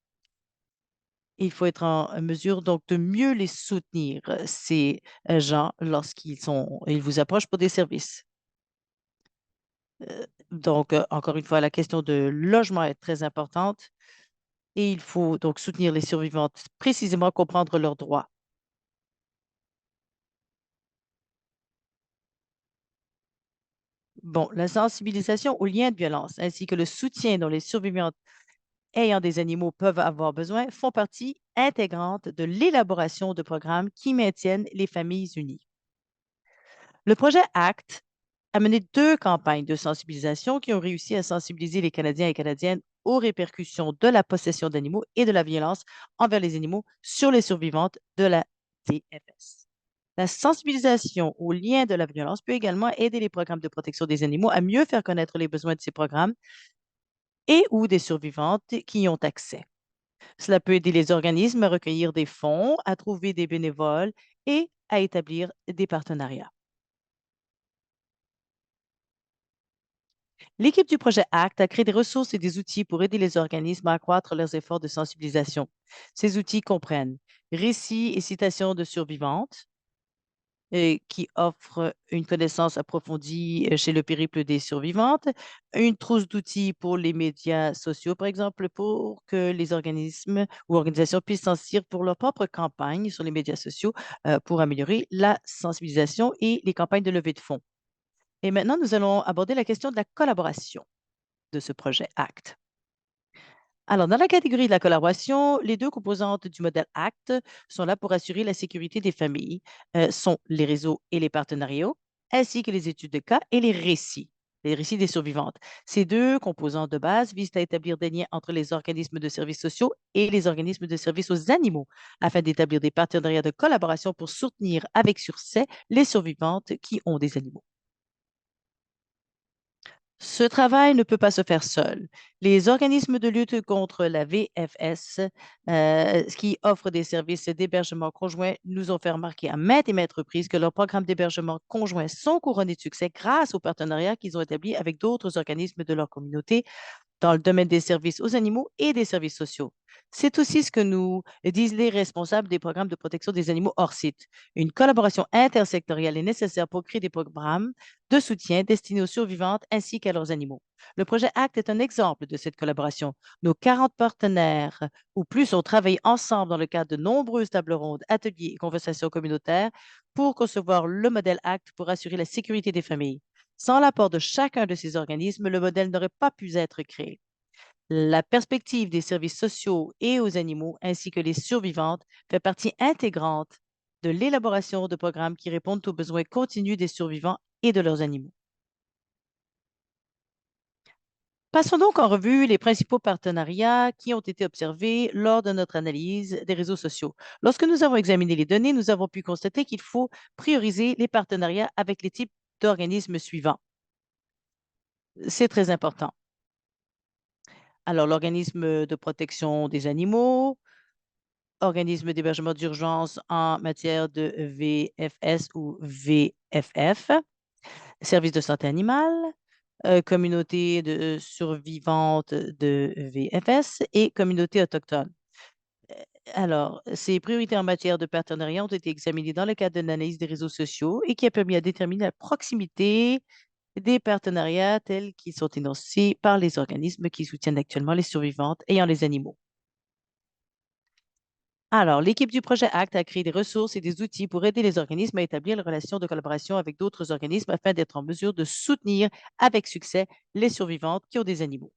[SPEAKER 2] Il faut être en mesure donc de mieux les soutenir, ces gens, ils vous approchent pour des services. Donc, encore une fois, la question de logement est très importante et il faut donc soutenir les survivantes, précisément comprendre leurs droits. Bon, la sensibilisation aux liens de violence ainsi que le soutien dont les survivantes ayant des animaux peuvent avoir besoin font partie intégrante de l'élaboration de programmes qui maintiennent les familles unies. Le projet ACT a mené deux campagnes de sensibilisation qui ont réussi à sensibiliser les Canadiens et Canadiennes aux répercussions de la possession d'animaux et de la violence envers les animaux sur les survivantes de la TFS. La sensibilisation aux liens de la violence peut également aider les programmes de protection des animaux à mieux faire connaître les besoins de ces programmes et ou des survivantes qui y ont accès. Cela peut aider les organismes à recueillir des fonds, à trouver des bénévoles et à établir des partenariats. L'équipe du projet ACT a créé des ressources et des outils pour aider les organismes à accroître leurs efforts de sensibilisation. Ces outils comprennent récits et citations de survivantes qui offrent une connaissance approfondie chez le périple des survivantes, une trousse d'outils pour les médias sociaux, par exemple, pour que les organismes ou organisations puissent s'en servir pour leur propre campagne sur les médias sociaux pour améliorer la sensibilisation et les campagnes de levée de fonds. Et maintenant, nous allons aborder la question de la collaboration de ce projet ACT. Alors, dans la catégorie de la collaboration, les deux composantes du modèle ACT sont là pour assurer la sécurité des familles, sont les réseaux et les partenariats, ainsi que les études de cas et les récits des survivantes. Ces deux composantes de base visent à établir des liens entre les organismes de services sociaux et les organismes de services aux animaux, afin d'établir des partenariats de collaboration pour soutenir avec succès les survivantes qui ont des animaux. Ce travail ne peut pas se faire seul. Les organismes de lutte contre la VFS, qui offrent des services d'hébergement conjoint, nous ont fait remarquer à maintes et maintes reprises que leurs programmes d'hébergement conjoint sont couronnés de succès grâce aux partenariats qu'ils ont établis avec d'autres organismes de leur communauté dans le domaine des services aux animaux et des services sociaux. C'est aussi ce que nous disent les responsables des programmes de protection des animaux hors site. Une collaboration intersectorielle est nécessaire pour créer des programmes de soutien destinés aux survivantes ainsi qu'à leurs animaux. Le projet ACT est un exemple de cette collaboration. Nos 40 partenaires ou plus ont travaillé ensemble dans le cadre de nombreuses tables rondes, ateliers et conversations communautaires pour concevoir le modèle ACT pour assurer la sécurité des familles. Sans l'apport de chacun de ces organismes, le modèle n'aurait pas pu être créé. La perspective des services sociaux et aux animaux, ainsi que les survivantes, fait partie intégrante de l'élaboration de programmes qui répondent aux besoins continus des survivants et de leurs animaux. Passons donc en revue les principaux partenariats qui ont été observés lors de notre analyse des réseaux sociaux. Lorsque nous avons examiné les données, nous avons pu constater qu'il faut prioriser les partenariats avec les types d'organismes suivants. C'est très important. Alors, l'organisme de protection des animaux, organisme d'hébergement d'urgence en matière de VFS ou VFF, service de santé animale, communauté de survivantes de VFS et communauté autochtone. Alors, ces priorités en matière de partenariat ont été examinées dans le cadre de l'analyse des réseaux sociaux et qui a permis à déterminer la proximité des partenariats tels qu'ils sont énoncés par les organismes qui soutiennent actuellement les survivantes ayant les animaux. Alors, l'équipe du projet ACT a créé des ressources et des outils pour aider les organismes à établir les relations de collaboration avec d'autres organismes afin d'être en mesure de soutenir avec succès les survivantes qui ont des animaux.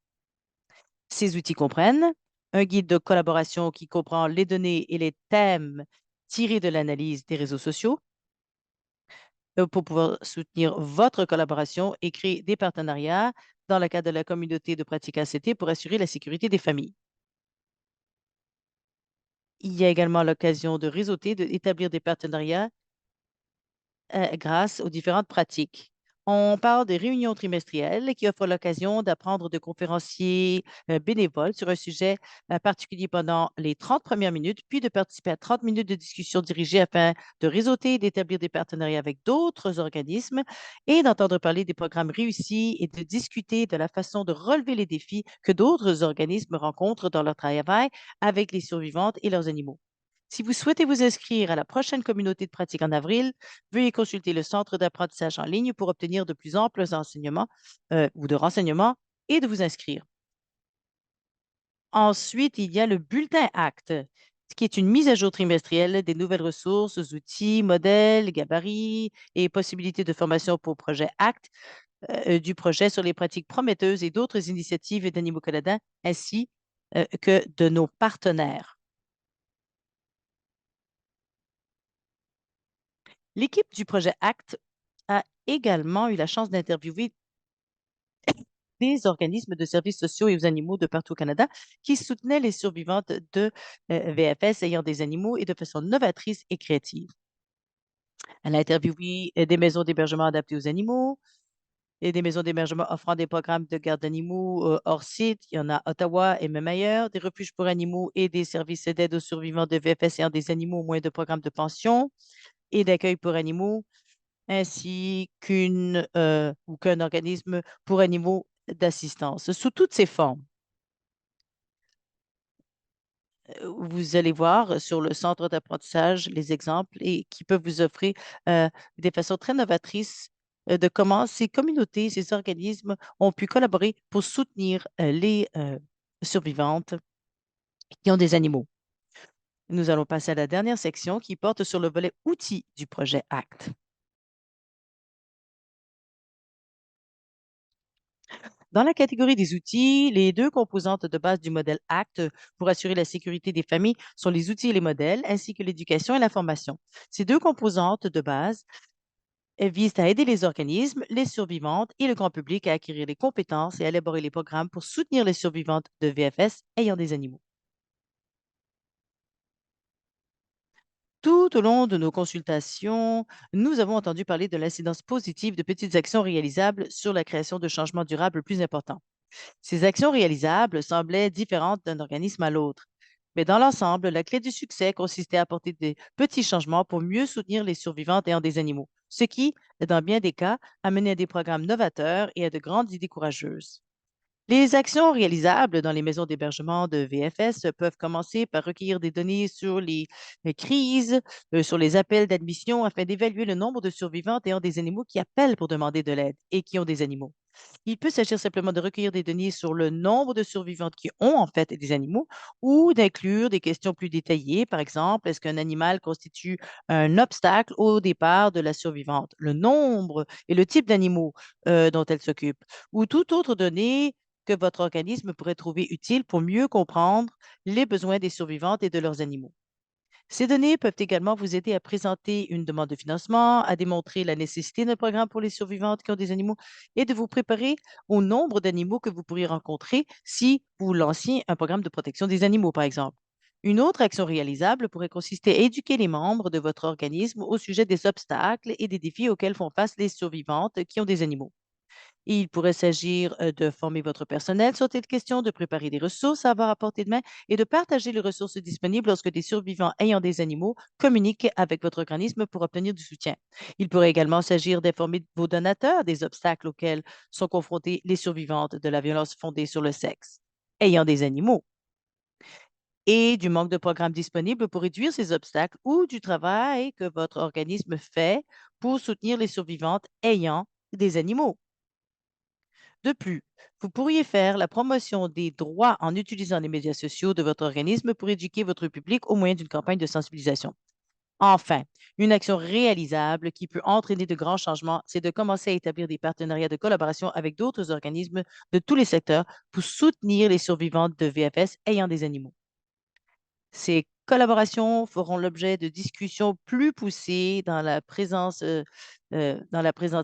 [SPEAKER 2] Ces outils comprennent un guide de collaboration qui comprend les données et les thèmes tirés de l'analyse des réseaux sociaux pour pouvoir soutenir votre collaboration et créer des partenariats dans le cadre de la communauté de pratique ACT pour assurer la sécurité des familles. Il y a également l'occasion de réseauter, d'établir des partenariats grâce aux différentes pratiques. On parle des réunions trimestrielles qui offrent l'occasion d'apprendre de conférenciers bénévoles sur un sujet particulier pendant les 30 premières minutes, puis de participer à 30 minutes de discussion dirigée afin de réseauter, d'établir des partenariats avec d'autres organismes et d'entendre parler des programmes réussis et de discuter de la façon de relever les défis que d'autres organismes rencontrent dans leur travail avec les survivantes et leurs animaux. Si vous souhaitez vous inscrire à la prochaine communauté de pratique en avril, veuillez consulter le centre d'apprentissage en ligne pour obtenir de plus amples enseignements ou de renseignements et de vous inscrire. Ensuite, il y a le bulletin ACT, qui est une mise à jour trimestrielle des nouvelles ressources, outils, modèles, gabarits et possibilités de formation pour projet ACT, du projet sur les pratiques prometteuses et d'autres initiatives d'Animaux Canada, ainsi que de nos partenaires. L'équipe du projet ACT a également eu la chance d'interviewer des organismes de services sociaux et aux animaux de partout au Canada qui soutenaient les survivantes de VFS ayant des animaux et de façon novatrice et créative. Elle a interviewé des maisons d'hébergement adaptées aux animaux et des maisons d'hébergement offrant des programmes de garde d'animaux hors site. Il y en a à Ottawa et même ailleurs, des refuges pour animaux et des services d'aide aux survivants de VFS ayant des animaux au moins de programmes de pension et d'accueil pour animaux ainsi qu'un organisme pour animaux d'assistance, sous toutes ses formes. Vous allez voir sur le centre d'apprentissage les exemples et qui peuvent vous offrir des façons très novatrices de comment ces communautés, ces organismes ont pu collaborer pour soutenir les survivantes qui ont des animaux. Nous allons passer à la dernière section qui porte sur le volet outils du projet ACT. Dans la catégorie des outils, les deux composantes de base du modèle ACT pour assurer la sécurité des familles sont les outils et les modèles, ainsi que l'éducation et la formation. Ces deux composantes de base visent à aider les organismes, les survivantes et le grand public à acquérir les compétences et à élaborer les programmes pour soutenir les survivantes de VFS ayant des animaux. Tout au long de nos consultations, nous avons entendu parler de l'incidence positive de petites actions réalisables sur la création de changements durables plus importants. Ces actions réalisables semblaient différentes d'un organisme à l'autre. Mais dans l'ensemble, la clé du succès consistait à apporter des petits changements pour mieux soutenir les survivantes ayant des animaux, ce qui, dans bien des cas, a mené à des programmes novateurs et à de grandes idées courageuses. Les actions réalisables dans les maisons d'hébergement de VFS peuvent commencer par recueillir des données sur les crises, sur les appels d'admission afin d'évaluer le nombre de survivantes ayant des animaux qui appellent pour demander de l'aide et qui ont des animaux. Il peut s'agir simplement de recueillir des données sur le nombre de survivantes qui ont en fait des animaux ou d'inclure des questions plus détaillées. Par exemple, est-ce qu'un animal constitue un obstacle au départ de la survivante, le nombre et le type d'animaux dont elle s'occupe, ou toute autre donnée que votre organisme pourrait trouver utile pour mieux comprendre les besoins des survivantes et de leurs animaux. Ces données peuvent également vous aider à présenter une demande de financement, à démontrer la nécessité d'un programme pour les survivantes qui ont des animaux et de vous préparer au nombre d'animaux que vous pourriez rencontrer si vous lanciez un programme de protection des animaux, par exemple. Une autre action réalisable pourrait consister à éduquer les membres de votre organisme au sujet des obstacles et des défis auxquels font face les survivantes qui ont des animaux. Il pourrait s'agir de former votre personnel sur cette question, de préparer des ressources à avoir à portée de main et de partager les ressources disponibles lorsque des survivants ayant des animaux communiquent avec votre organisme pour obtenir du soutien. Il pourrait également s'agir d'informer vos donateurs des obstacles auxquels sont confrontés les survivantes de la violence fondée sur le sexe ayant des animaux et du manque de programmes disponibles pour réduire ces obstacles ou du travail que votre organisme fait pour soutenir les survivantes ayant des animaux. De plus, vous pourriez faire la promotion des droits en utilisant les médias sociaux de votre organisme pour éduquer votre public au moyen d'une campagne de sensibilisation. Enfin, une action réalisable qui peut entraîner de grands changements, c'est de commencer à établir des partenariats de collaboration avec d'autres organismes de tous les secteurs pour soutenir les survivantes de VFS ayant des animaux. Ces collaborations feront l'objet de discussions plus poussées dans la présente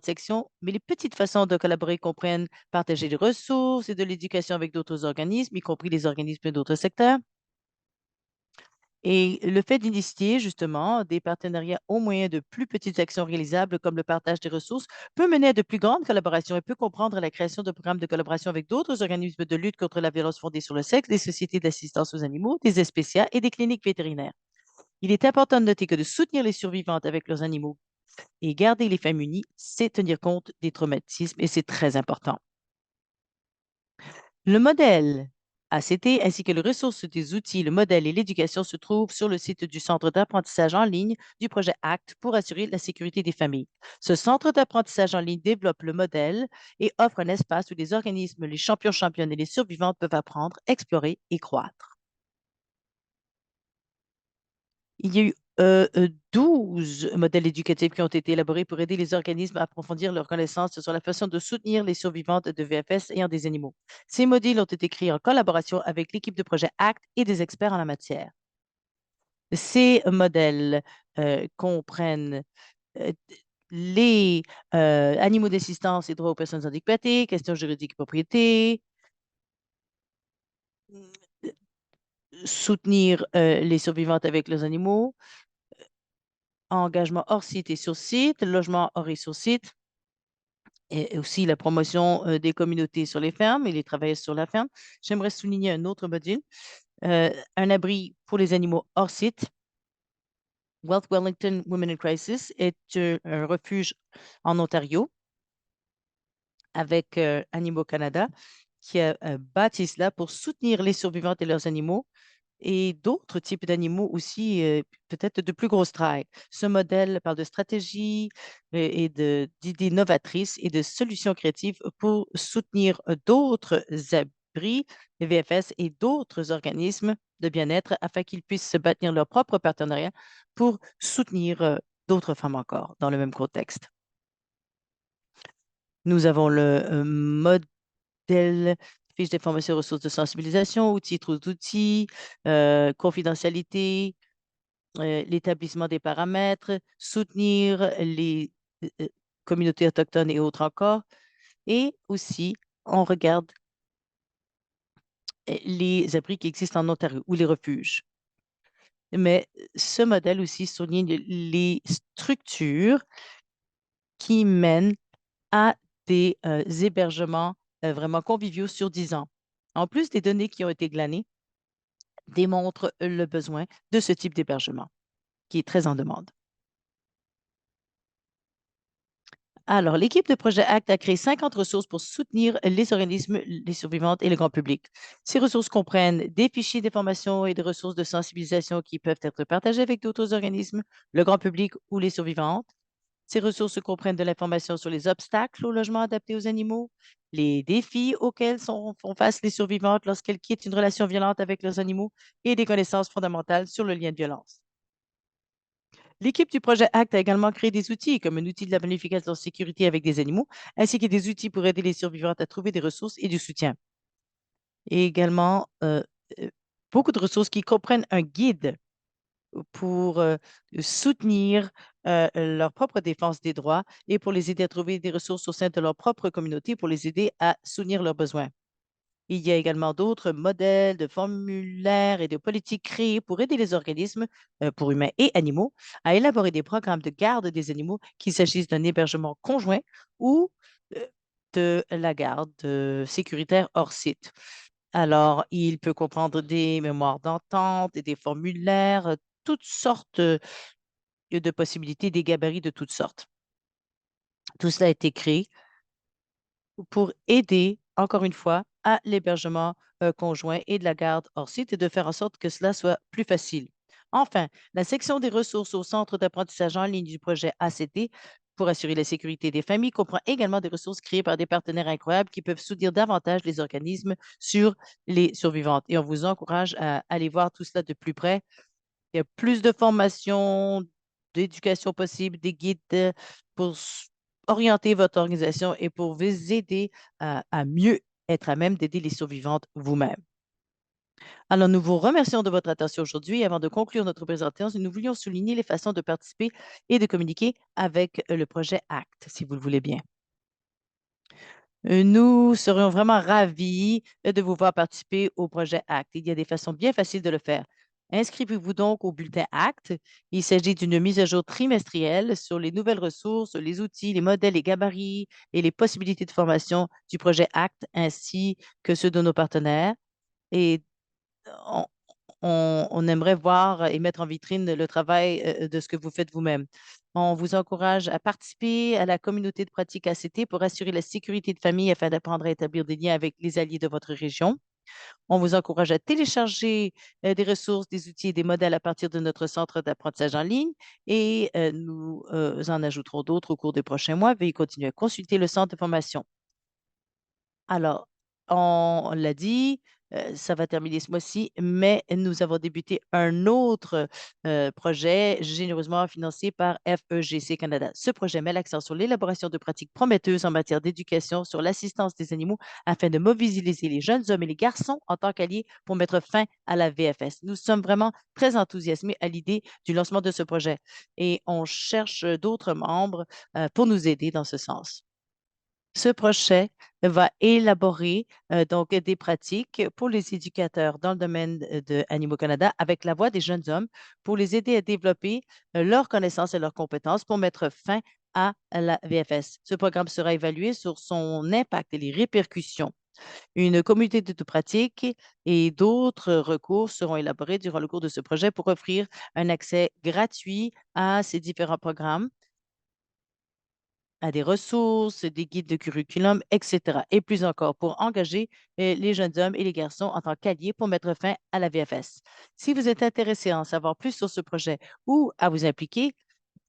[SPEAKER 2] section, mais les petites façons de collaborer comprennent partager les ressources et de l'éducation avec d'autres organismes, y compris les organismes d'autres secteurs. Et le fait d'initier justement des partenariats au moyen de plus petites actions réalisables comme le partage des ressources peut mener à de plus grandes collaborations et peut comprendre la création de programmes de collaboration avec d'autres organismes de lutte contre la violence fondée sur le sexe, des sociétés d'assistance aux animaux, des SPCA et des cliniques vétérinaires. Il est important de noter que de soutenir les survivantes avec leurs animaux et garder les femmes unies, c'est tenir compte des traumatismes et c'est très important. Le modèle ACT ainsi que les ressources des outils, le modèle et l'éducation se trouvent sur le site du Centre d'apprentissage en ligne du projet ACT pour assurer la sécurité des familles. Ce centre d'apprentissage en ligne développe le modèle et offre un espace où les organismes, les champions, championnes et les survivantes peuvent apprendre, explorer et croître. Il y a eu 12 modèles éducatifs qui ont été élaborés pour aider les organismes à approfondir leurs connaissances sur la façon de soutenir les survivantes de VFS ayant des animaux. Ces modules ont été créés en collaboration avec l'équipe de projet ACT et des experts en la matière. Ces modèles comprennent euh, les animaux d'assistance et droits aux personnes handicapées, questions juridiques et propriété, soutenir les survivantes avec les animaux, engagement hors site et sur site, logement hors et sur site, et aussi la promotion des communautés sur les fermes et les travailleurs sur la ferme. J'aimerais souligner un autre module, un abri pour les animaux hors site. Wealth Wellington Women in Crisis est un refuge en Ontario avec Animaux Canada qui a bâti cela pour soutenir les survivantes et leurs animaux et d'autres types d'animaux aussi, peut-être de plus grosses tailles. Ce modèle parle de stratégie et d'idées novatrices et de solutions créatives pour soutenir d'autres abris, les VFS et d'autres organismes de bien-être afin qu'ils puissent se bâtir leur propre partenariat pour soutenir d'autres femmes encore dans le même contexte. Nous avons le modèle fiche d'information ressources de sensibilisation, outils, trous d'outils, confidentialité, l'établissement des paramètres, soutenir les euh, communautés autochtones et autres encore. Et aussi, on regarde les abris qui existent en Ontario ou les refuges. Mais ce modèle aussi souligne les structures qui mènent à des hébergements vraiment conviviaux sur 10 ans. En plus des données qui ont été glanées, démontrent le besoin de ce type d'hébergement qui est très en demande. Alors, l'équipe de Projet ACT a créé 50 ressources pour soutenir les organismes, les survivantes et le grand public. Ces ressources comprennent des fichiers d'information et des ressources de sensibilisation qui peuvent être partagées avec d'autres organismes, le grand public ou les survivantes. Ces ressources comprennent de l'information sur les obstacles au logement adapté aux animaux, les défis auxquels font face les survivantes lorsqu'elles quittent une relation violente avec leurs animaux et des connaissances fondamentales sur le lien de violence. L'équipe du projet ACT a également créé des outils, comme un outil de la planification de sécurité avec des animaux, ainsi que des outils pour aider les survivantes à trouver des ressources et du soutien. Et également, euh, beaucoup de ressources qui comprennent un guide pour soutenir leur propre défense des droits et pour les aider à trouver des ressources au sein de leur propre communauté pour les aider à soutenir leurs besoins. Il y a également d'autres modèles de formulaires et de politiques créés pour aider les organismes, pour humains et animaux, à élaborer des programmes de garde des animaux, qu'il s'agisse d'un hébergement conjoint ou euh, de la garde sécuritaire hors site. Alors, il peut comprendre des mémoires d'entente et des formulaires, toutes sortes de possibilités, des gabarits de toutes sortes. Tout cela a été créé pour aider, encore une fois, à l'hébergement conjoint et de la garde hors site et de faire en sorte que cela soit plus facile. Enfin, la section des ressources au centre d'apprentissage en ligne du projet ACT pour assurer la sécurité des familles comprend également des ressources créées par des partenaires incroyables qui peuvent soutenir davantage les organismes sur les survivantes. Et on vous encourage à aller voir tout cela de plus près. Il y a plus de formations, d'éducation possible, des guides pour orienter votre organisation et pour vous aider à mieux être à même d'aider les survivantes vous-même. Alors, nous vous remercions de votre attention aujourd'hui. Avant de conclure notre présentation, nous voulions souligner les façons de participer et de communiquer avec le projet ACT, si vous le voulez bien. Nous serions vraiment ravis de vous voir participer au projet ACT. Il y a des façons bien faciles de le faire. Inscrivez-vous donc au bulletin ACT. Il s'agit d'une mise à jour trimestrielle sur les nouvelles ressources, les outils, les modèles, les gabarits et les possibilités de formation du projet ACT ainsi que ceux de nos partenaires. Et on, on aimerait voir et mettre en vitrine le travail de ce que vous faites vous-même. On vous encourage à participer à la communauté de pratique ACT pour assurer la sécurité de famille afin d'apprendre à établir des liens avec les alliés de votre région. On vous encourage à télécharger des ressources, des outils et des modèles à partir de notre centre d'apprentissage en ligne et nous en ajouterons d'autres au cours des prochains mois. Veuillez continuer à consulter le centre de formation. Alors, on l'a dit, ça va terminer ce mois-ci, mais nous avons débuté un autre projet généreusement financé par FEGC Canada. Ce projet met l'accent sur l'élaboration de pratiques prometteuses en matière d'éducation sur l'assistance des animaux afin de mobiliser les jeunes hommes et les garçons en tant qu'alliés pour mettre fin à la VFS. Nous sommes vraiment très enthousiasmés à l'idée du lancement de ce projet et on cherche d'autres membres pour nous aider dans ce sens. Ce projet va élaborer donc des pratiques pour les éducateurs dans le domaine de Animaux Canada avec la voix des jeunes hommes pour les aider à développer leurs connaissances et leurs compétences pour mettre fin à la VFS. Ce programme sera évalué sur son impact et les répercussions. Une communauté de pratique et d'autres recours seront élaborés durant le cours de ce projet pour offrir un accès gratuit à ces différents programmes à des ressources, des guides de curriculum, etc. Et plus encore, pour engager les jeunes hommes et les garçons en tant qu'alliés pour mettre fin à la VFS. Si vous êtes intéressé à en savoir plus sur ce projet ou à vous impliquer,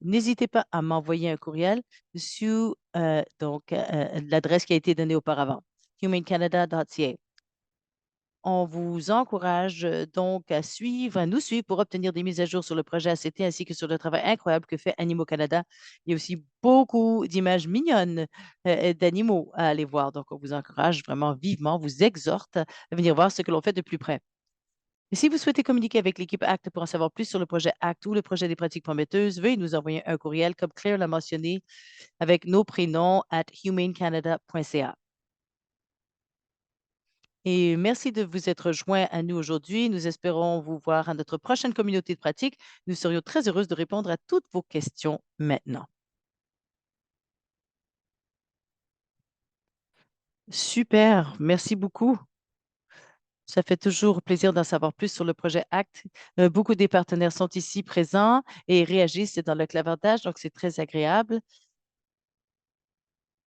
[SPEAKER 2] n'hésitez pas à m'envoyer un courriel sur l'adresse qui a été donnée auparavant, humancanada.ca. On vous encourage donc à nous suivre pour obtenir des mises à jour sur le projet ACT ainsi que sur le travail incroyable que fait Animaux Canada. Il y a aussi beaucoup d'images mignonnes d'animaux à aller voir. Donc, on vous encourage vraiment vivement, vous exhorte à venir voir ce que l'on fait de plus près. Et si vous souhaitez communiquer avec l'équipe ACT pour en savoir plus sur le projet ACT ou le projet des pratiques prometteuses, veuillez nous envoyer un courriel comme Claire l'a mentionné avec nos prénoms at humanecanada.ca. Et merci de vous être joint à nous aujourd'hui. Nous espérons vous voir à notre prochaine communauté de pratique. Nous serions très heureuses de répondre à toutes vos questions maintenant. Super, merci beaucoup. Ça fait toujours plaisir d'en savoir plus sur le projet ACT. Beaucoup des partenaires sont ici présents et réagissent dans le clavardage, donc c'est très agréable.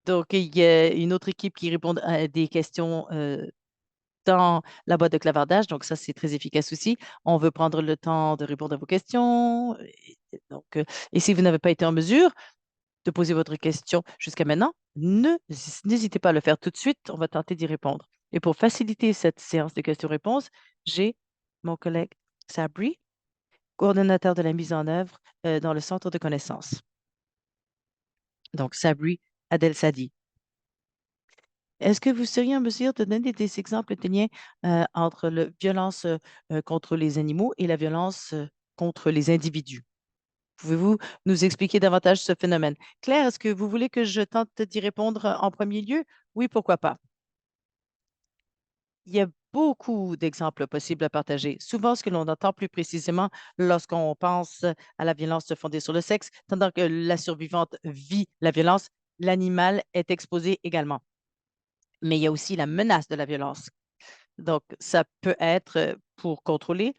[SPEAKER 2] Donc, il y a une autre équipe qui répond à des questions dans la boîte de clavardage. Donc, ça, c'est très efficace aussi. On veut prendre le temps de répondre à vos questions. Donc, et si vous n'avez pas été en mesure de poser votre question jusqu'à maintenant, n'hésitez pas à le faire tout de suite. On va tenter d'y répondre. Et pour faciliter cette séance de questions-réponses, j'ai mon collègue Sabri, coordonnateur de la mise en œuvre dans le centre de connaissances. Donc, Sabri Adel-Sadi. Est-ce que vous seriez en mesure de donner des exemples de liens entre la violence contre les animaux et la violence contre les individus? Pouvez-vous nous expliquer davantage ce phénomène? Claire, est-ce que vous voulez que je tente d'y répondre en premier lieu? Oui, pourquoi pas? Il y a beaucoup d'exemples possibles à partager. Souvent, ce que l'on entend plus précisément lorsqu'on pense à la violence fondée sur le sexe, pendant que la survivante vit la violence, l'animal est exposé également. Mais il y a aussi la menace de la violence. Donc, ça peut être pour contrôler.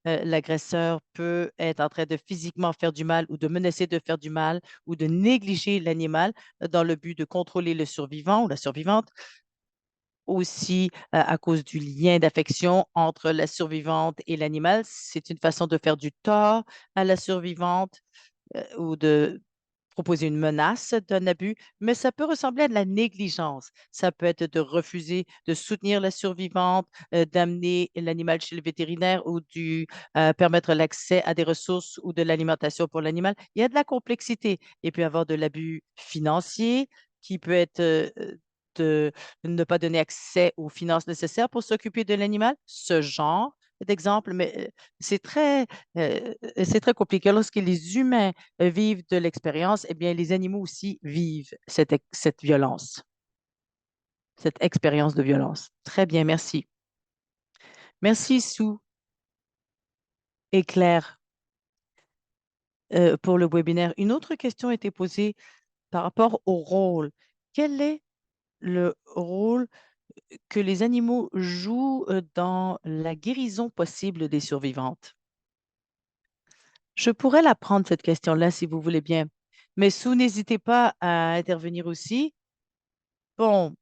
[SPEAKER 2] L'agresseur peut être en train de physiquement faire du mal ou de menacer de faire du mal ou de négliger l'animal dans le but de contrôler le survivant ou la survivante. Aussi, à cause du lien d'affection entre la survivante et l'animal, c'est une façon de faire du tort à la survivante ou de proposer une menace d'un abus, mais ça peut ressembler à de la négligence. Ça peut être de refuser de soutenir la survivante, d'amener l'animal chez le vétérinaire ou de permettre l'accès à des ressources ou de l'alimentation pour l'animal. Il y a de la complexité. Il peut y avoir de l'abus financier qui peut être de ne pas donner accès aux finances nécessaires pour s'occuper de l'animal, ce genre d'exemple, mais c'est très compliqué. Lorsque les humains vivent de l'expérience, eh bien, les animaux aussi vivent cette violence, cette expérience de violence. Très bien, merci. Merci, Sue et Claire, pour le webinaire. Une autre question a été posée par rapport au rôle. Quel est le rôle que les animaux jouent dans la guérison possible des survivantes? Je pourrais la prendre, cette question-là, si vous voulez bien. Mais Sue, n'hésitez pas à intervenir aussi. Bon,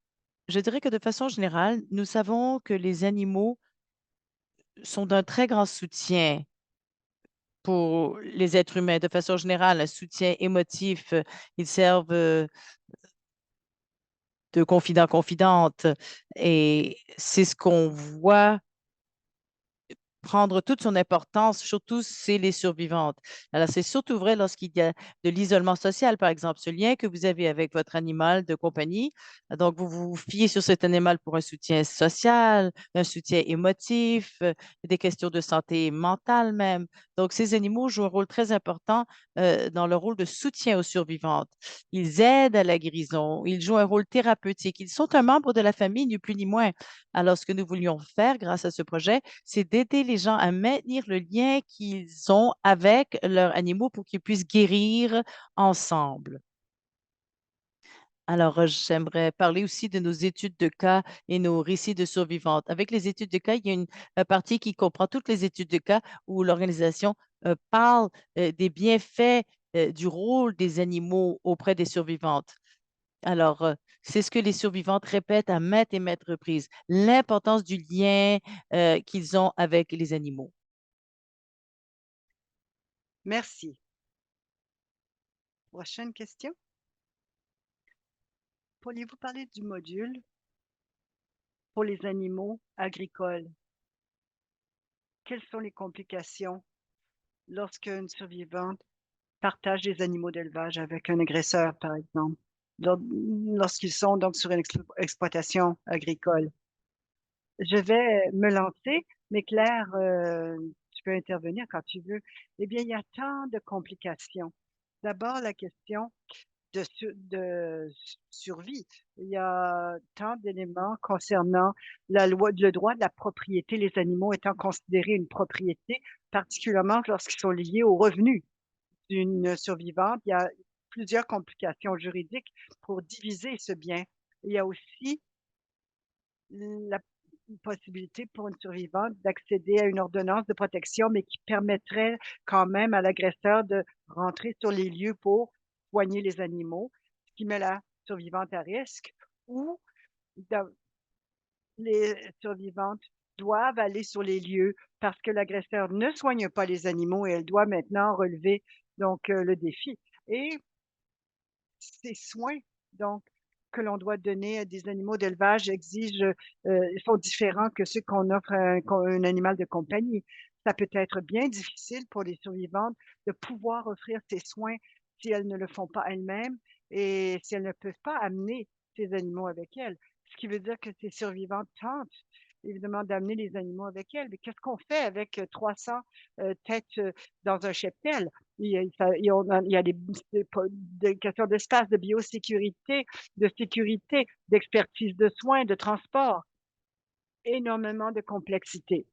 [SPEAKER 2] je dirais que de façon générale, nous savons que les animaux sont d'un très grand soutien pour les êtres humains. De façon générale, un soutien émotif. Ils servent de confident-confidente. Et c'est ce qu'on voit prendre toute son importance, surtout c'est les survivantes. Alors, c'est surtout vrai lorsqu'il y a de l'isolement social, par exemple, ce lien que vous avez avec votre animal de compagnie. Donc, vous vous fiez sur cet animal pour un soutien social, un soutien émotif, des questions de santé mentale même. Donc, ces animaux jouent un rôle très important dans le rôle de soutien aux survivantes. Ils aident à la guérison, ils jouent un rôle thérapeutique, ils sont un membre de la famille, ni plus ni moins. Alors, ce que nous voulions faire grâce à ce projet, c'est d'aider les gens à maintenir le lien qu'ils ont avec leurs animaux pour qu'ils puissent guérir ensemble. Alors, j'aimerais parler aussi de nos études de cas et nos récits de survivantes. Avec les études de cas, il y a une partie qui comprend toutes les études de cas où l'organisation parle des bienfaits du rôle des animaux auprès des survivantes. Alors, c'est ce que les survivantes répètent à maintes et maintes reprises, l'importance du lien qu'ils ont avec les animaux.
[SPEAKER 1] Merci. Prochaine question. Pourriez-vous parler du module pour les animaux agricoles? Quelles sont les complications lorsqu'une survivante partage des animaux d'élevage avec un agresseur, par exemple, lorsqu'ils sont donc sur une exploitation agricole? Je vais me lancer, mais Claire, tu peux intervenir quand tu veux. Eh bien, il y a tant de complications. D'abord, la question de survie. Il y a tant d'éléments concernant la loi, le droit de la propriété, les animaux étant considérés une propriété, particulièrement lorsqu'ils sont liés aux revenus d'une survivante. Il y a plusieurs complications juridiques pour diviser ce bien. Il y a aussi la possibilité pour une survivante d'accéder à une ordonnance de protection, mais qui permettrait quand même à l'agresseur de rentrer sur les lieux pour soigner les animaux, ce qui met la survivantes à risque ou les survivantes doivent aller sur les lieux parce que l'agresseur ne soigne pas les animaux et elle doit maintenant relever donc le défi. Et ces soins donc que l'on doit donner à des animaux d'élevage exigent sont différents que ceux qu'on offre à un animal de compagnie. Ça peut être bien difficile pour les survivantes de pouvoir offrir ces soins si elles ne le font pas elles-mêmes et si elles ne peuvent pas amener ces animaux avec elles. Ce qui veut dire que ces survivantes tentent évidemment d'amener les animaux avec elles. Mais qu'est-ce qu'on fait avec 300 têtes dans un cheptel? Il y a des questions d'espace, de biosécurité, de sécurité, d'expertise de soins, de transport, énormément de complexité.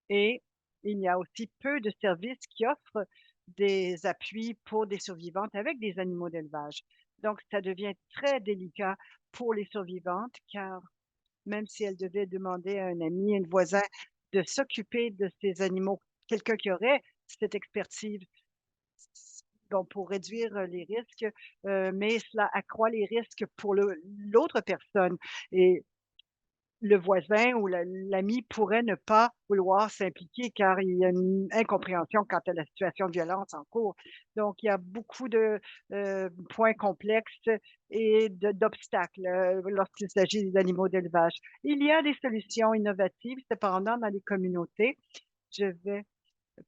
[SPEAKER 1] Et il y a aussi peu de services qui offrent des appuis pour des survivantes avec des animaux d'élevage. Donc, ça devient très délicat pour les survivantes car même si elles devaient demander à un ami, un voisin de s'occuper de ces animaux, quelqu'un qui aurait cette expertise bon, pour réduire les risques, mais cela accroît les risques pour l'autre personne et le voisin ou l'ami pourrait ne pas vouloir s'impliquer car il y a une incompréhension quant à la situation de violence en cours. Donc, il y a beaucoup de points complexes et d'obstacles lorsqu'il s'agit des animaux d'élevage. Il y a des solutions innovatives, cependant, dans les communautés. Je vais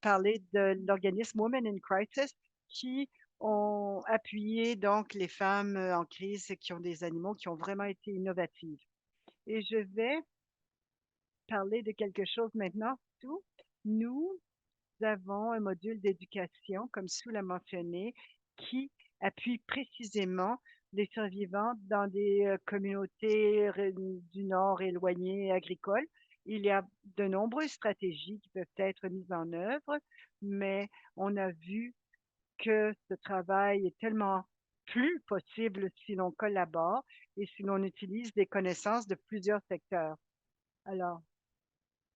[SPEAKER 1] parler de l'organisme Women in Crisis qui ont appuyé donc les femmes en crise qui ont des animaux qui ont vraiment été innovatives. Et je vais parler de quelque chose maintenant. Tout. Nous avons un module d'éducation, comme Sue l'a mentionné, qui appuie précisément les survivants dans des communautés du Nord éloignées agricoles. Il y a de nombreuses stratégies qui peuvent être mises en œuvre, mais on a vu que ce travail est tellement plus possible si l'on collabore et si l'on utilise des connaissances de plusieurs secteurs. Alors,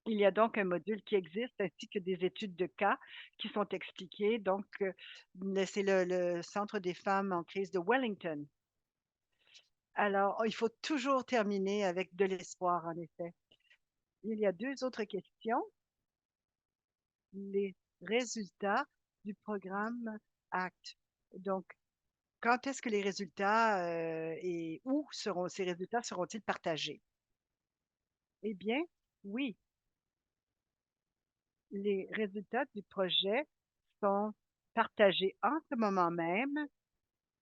[SPEAKER 1] il y a donc un module qui existe ainsi que des études de cas qui sont expliquées. Donc, c'est le Centre des femmes en crise de Wellington. Alors, il faut toujours terminer avec de l'espoir, en effet. Il y a deux autres questions. Les résultats du programme ACT. Donc, quand est-ce que les résultats et où seront ces résultats seront-ils partagés? Eh bien, oui, les résultats du projet sont partagés en ce moment même.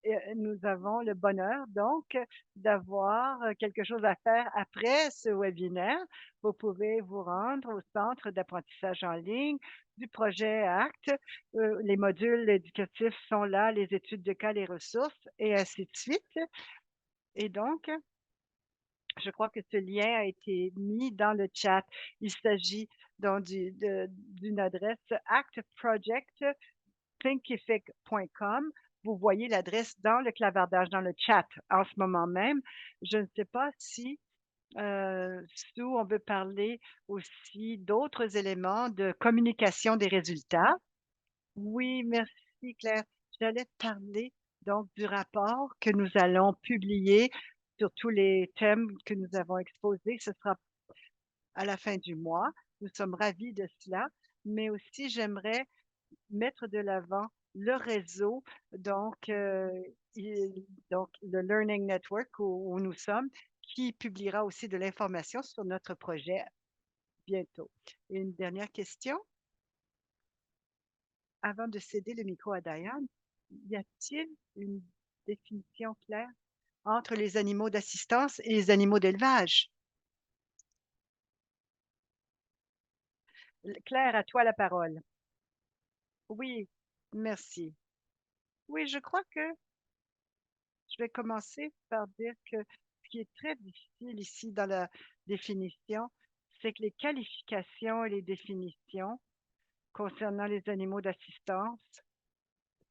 [SPEAKER 1] Et nous avons le bonheur donc d'avoir quelque chose à faire après ce webinaire. Vous pouvez vous rendre au centre d'apprentissage en ligne du projet ACT. Les modules éducatifs sont là, les études de cas, les ressources et ainsi de suite. Et donc, je crois que ce lien a été mis dans le chat. Il s'agit donc d'une adresse actprojectthinkific.com. Vous voyez l'adresse dans le clavardage, dans le chat en ce moment même. Je ne sais pas si, Sue, on veut parler aussi d'autres éléments de communication des résultats. Oui, merci Claire. J'allais parler donc du rapport que nous allons publier sur tous les thèmes que nous avons exposés. Ce sera à la fin du mois. Nous sommes ravis de cela, mais aussi j'aimerais mettre de l'avant le réseau, donc, donc le Learning Network où nous sommes, qui publiera aussi de l'information sur notre projet bientôt. Et une dernière question. Avant de céder le micro à Diane, y a-t-il une définition claire entre les animaux d'assistance et les animaux d'élevage? Claire, à toi la parole. Oui, merci. Oui, je crois que je vais commencer par dire que ce qui est très difficile ici dans la définition, c'est que les qualifications et les définitions concernant les animaux d'assistance,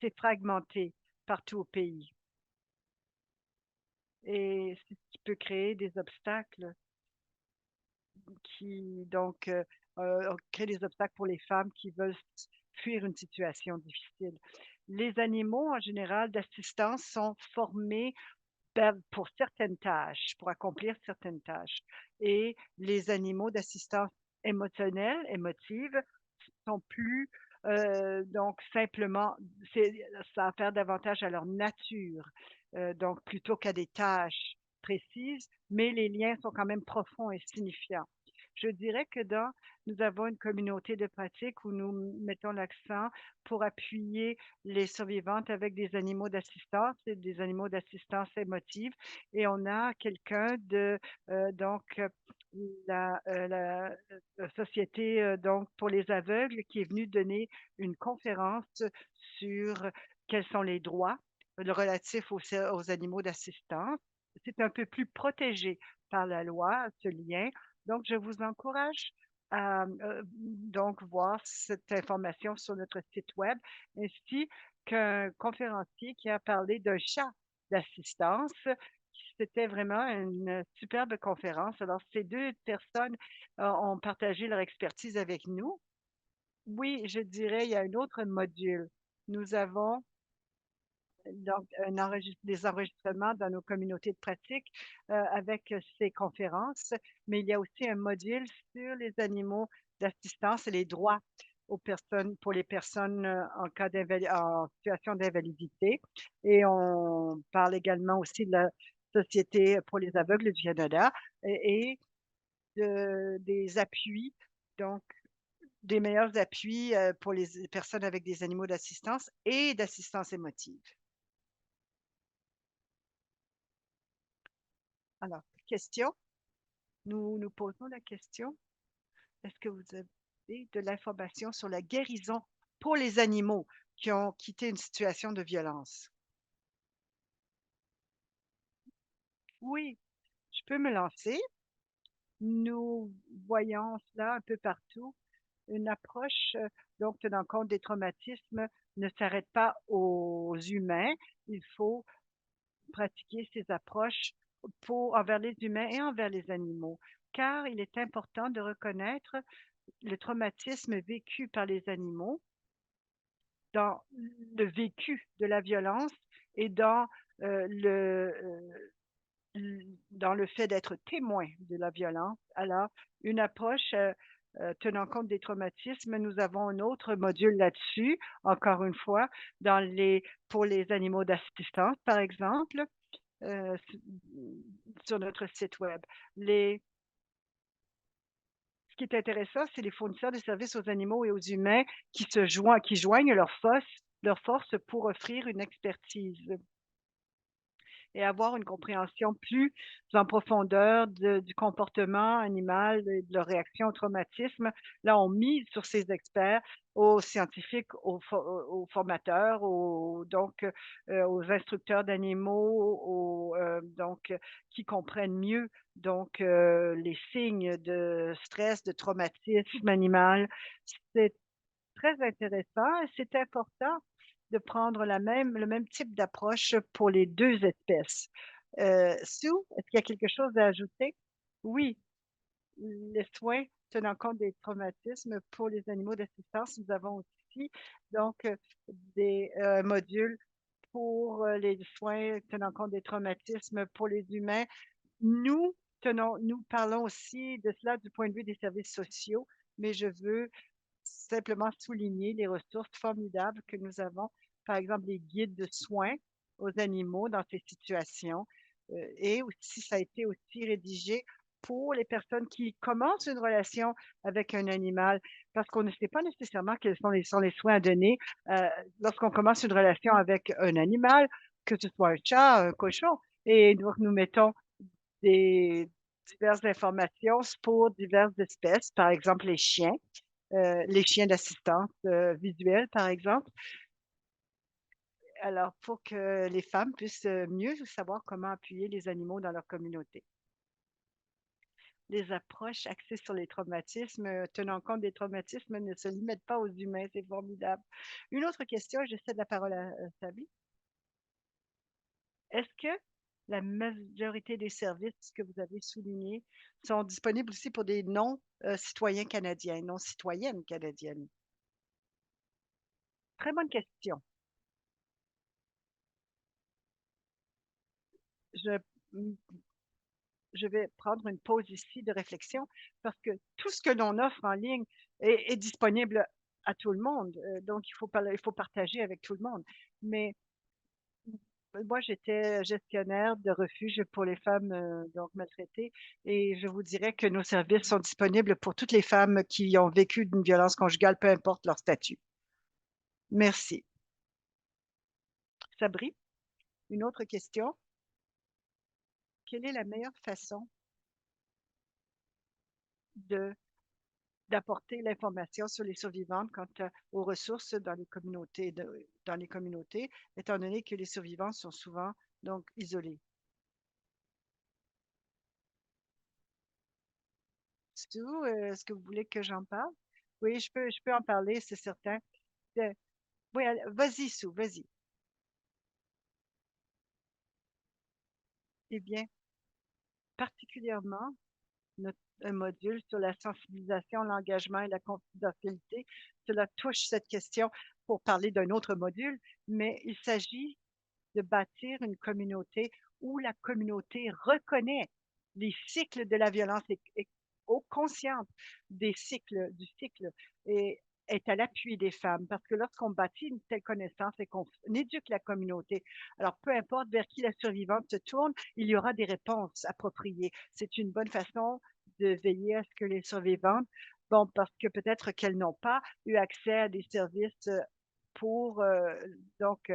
[SPEAKER 1] c'est fragmenté partout au pays. Et c'est ce qui peut créer des obstacles qui donc créent des obstacles pour les femmes qui veulent fuir une situation difficile. Les animaux, en général, d'assistance sont formés pour certaines tâches, pour accomplir certaines tâches. Et les animaux d'assistance émotive, sont plus donc simplement, ça a affaire davantage à leur nature, donc plutôt qu'à des tâches précises, mais les liens sont quand même profonds et signifiants. Je dirais que nous avons une communauté de pratique où nous mettons l'accent pour appuyer les survivantes avec des animaux d'assistance et des animaux d'assistance émotive. Et on a quelqu'un de donc la société donc pour les aveugles qui est venue donner une conférence sur quels sont les droits relatifs aux animaux d'assistance. C'est un peu plus protégé par la loi, ce lien. Donc, je vous encourage à donc voir cette information sur notre site web, ainsi qu'un conférencier qui a parlé d'un chat d'assistance. C'était vraiment une superbe conférence. Alors, ces 2 personnes ont partagé leur expertise avec nous. Oui, je dirais, il y a un autre module. Nous avons donc des enregistrements dans nos communautés de pratique avec ces conférences, mais il y a aussi un module sur les animaux d'assistance et les droits pour les personnes en situation d'invalidité. Et on parle également aussi de la Société pour les aveugles du Canada et des appuis, donc des meilleurs appuis pour les personnes avec des animaux d'assistance et d'assistance émotive. Alors, question, nous nous posons la question, est-ce que vous avez de l'information sur la guérison pour les animaux qui ont quitté une situation de violence? Oui, je peux me lancer. Nous voyons cela un peu partout. Une approche, donc tenant compte des traumatismes, ne s'arrête pas aux humains. Il faut pratiquer ces approches envers les humains et envers les animaux, car il est important de reconnaître le traumatisme vécu par les animaux dans le vécu de la violence et dans le fait d'être témoin de la violence. Alors, une approche tenant compte des traumatismes, nous avons un autre module là-dessus, encore une fois, pour les animaux d'assistance, par exemple, euh, su- sur notre site web. Ce qui est intéressant, c'est les fournisseurs de services aux animaux et aux humains qui joignent leurs forces pour offrir une expertise et avoir une compréhension plus en profondeur du comportement animal et de leur réaction au traumatisme. Là, on mise sur ces experts, aux scientifiques, aux formateurs, aux instructeurs d'animaux, qui comprennent mieux les signes de stress, de traumatisme animal. C'est très intéressant et c'est important de prendre le même type d'approche pour les 2 espèces. Sue, est-ce qu'il y a quelque chose à ajouter? Oui, les soins tenant compte des traumatismes pour les animaux d'assistance, nous avons aussi donc des modules pour les soins tenant compte des traumatismes pour les humains. Nous parlons aussi de cela du point de vue des services sociaux, mais je veux simplement souligner les ressources formidables que nous avons, par exemple les guides de soins aux animaux dans ces situations. Et aussi, ça a été aussi rédigé pour les personnes qui commencent une relation avec un animal, parce qu'on ne sait pas nécessairement quels sont les soins à donner lorsqu'on commence une relation avec un animal, que ce soit un chat, un cochon. Et donc, nous mettons des diverses informations pour diverses espèces, par exemple les chiens d'assistance visuelle, par exemple. Alors, pour que les femmes puissent mieux savoir comment appuyer les animaux dans leur communauté. Les approches axées sur les traumatismes, tenant compte des traumatismes, ne se limitent pas aux humains. C'est formidable. Une autre question, je cède la parole à Sabi. Est-ce que la majorité des services que vous avez soulignés sont disponibles aussi pour des non-citoyens canadiens, non-citoyennes canadiennes? Très bonne question. je, je vais prendre une pause ici de réflexion parce que tout ce que l'on offre en ligne est disponible à tout le monde. Donc, il faut partager avec tout le monde. Mais moi, j'étais gestionnaire de refuge pour les femmes donc maltraitées et je vous dirais que nos services sont disponibles pour toutes les femmes qui ont vécu d'une violence conjugale, peu importe leur statut. Merci. Sabri, une autre question. Quelle est la meilleure façon de d'apporter l'information sur les survivantes quant aux ressources dans les communautés, étant donné que les survivantes sont souvent donc isolées? Stu, est-ce que vous voulez que j'en parle? Oui, je peux en parler, c'est certain. Euh, Oui, vas-y, Sue, vas-y. Eh bien, particulièrement, notre un module sur la sensibilisation, l'engagement et la confidentialité, cela touche cette question pour parler d'un autre module, mais il s'agit de bâtir une communauté où la communauté reconnaît les cycles de la violence et consciente du cycle et est à l'appui des femmes. Parce que lorsqu'on bâtit une telle connaissance et qu'on éduque la communauté, alors peu importe vers qui la survivante se tourne, il y aura des réponses appropriées. C'est une bonne façon de veiller à ce que les survivantes, bon, parce que peut-être qu'elles n'ont pas eu accès à des services pour donc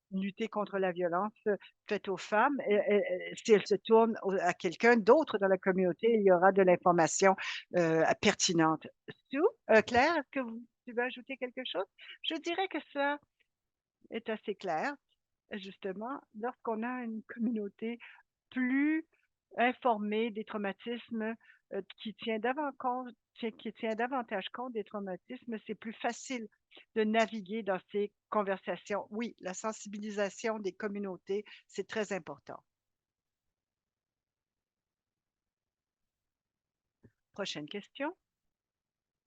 [SPEAKER 1] lutter contre la violence faite aux femmes. Si elles se tournent à quelqu'un d'autre dans la communauté, il y aura de l'information pertinente. Sue, Claire, est-ce que tu veux ajouter quelque chose? Je dirais que ça est assez clair, justement, lorsqu'on a une communauté plus informée des traumatismes, qui tient davantage compte des traumatismes, c'est plus facile de naviguer dans ces conversations. Oui, la sensibilisation des communautés, c'est très important. Prochaine question.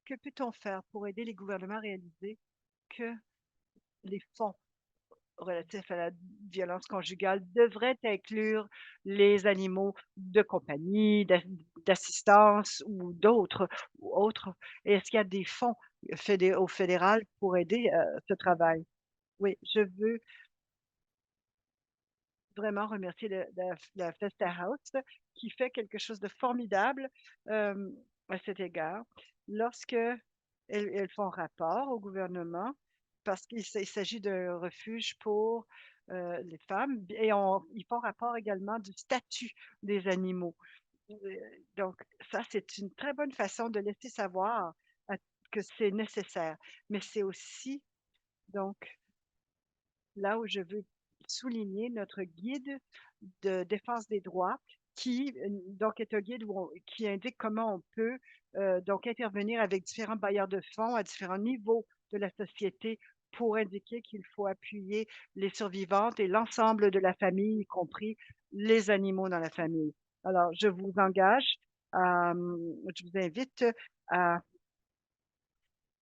[SPEAKER 1] Que peut-on faire pour aider les gouvernements à réaliser que les fonds relatifs à la violence conjugale devraient inclure les animaux de compagnie, d'assistance ou d'autres ou autres? Est-ce qu'il y a des fonds au fédéral pour aider ce travail? Oui, je veux vraiment remercier la Festa House qui fait quelque chose de formidable à cet égard. Lorsque elles font rapport au gouvernement, parce qu'il s'agit d'un refuge pour les femmes, et ils font rapport également du statut des animaux. Euh, Donc, ça, c'est une très bonne façon de laisser savoir que c'est nécessaire. Mais c'est aussi, donc, là où je veux souligner notre guide de défense des droits qui donc est un guide qui indique comment on peut donc intervenir avec différents bailleurs de fonds à différents niveaux de la société pour indiquer qu'il faut appuyer les survivantes et l'ensemble de la famille, y compris les animaux dans la famille. Alors, je vous invite à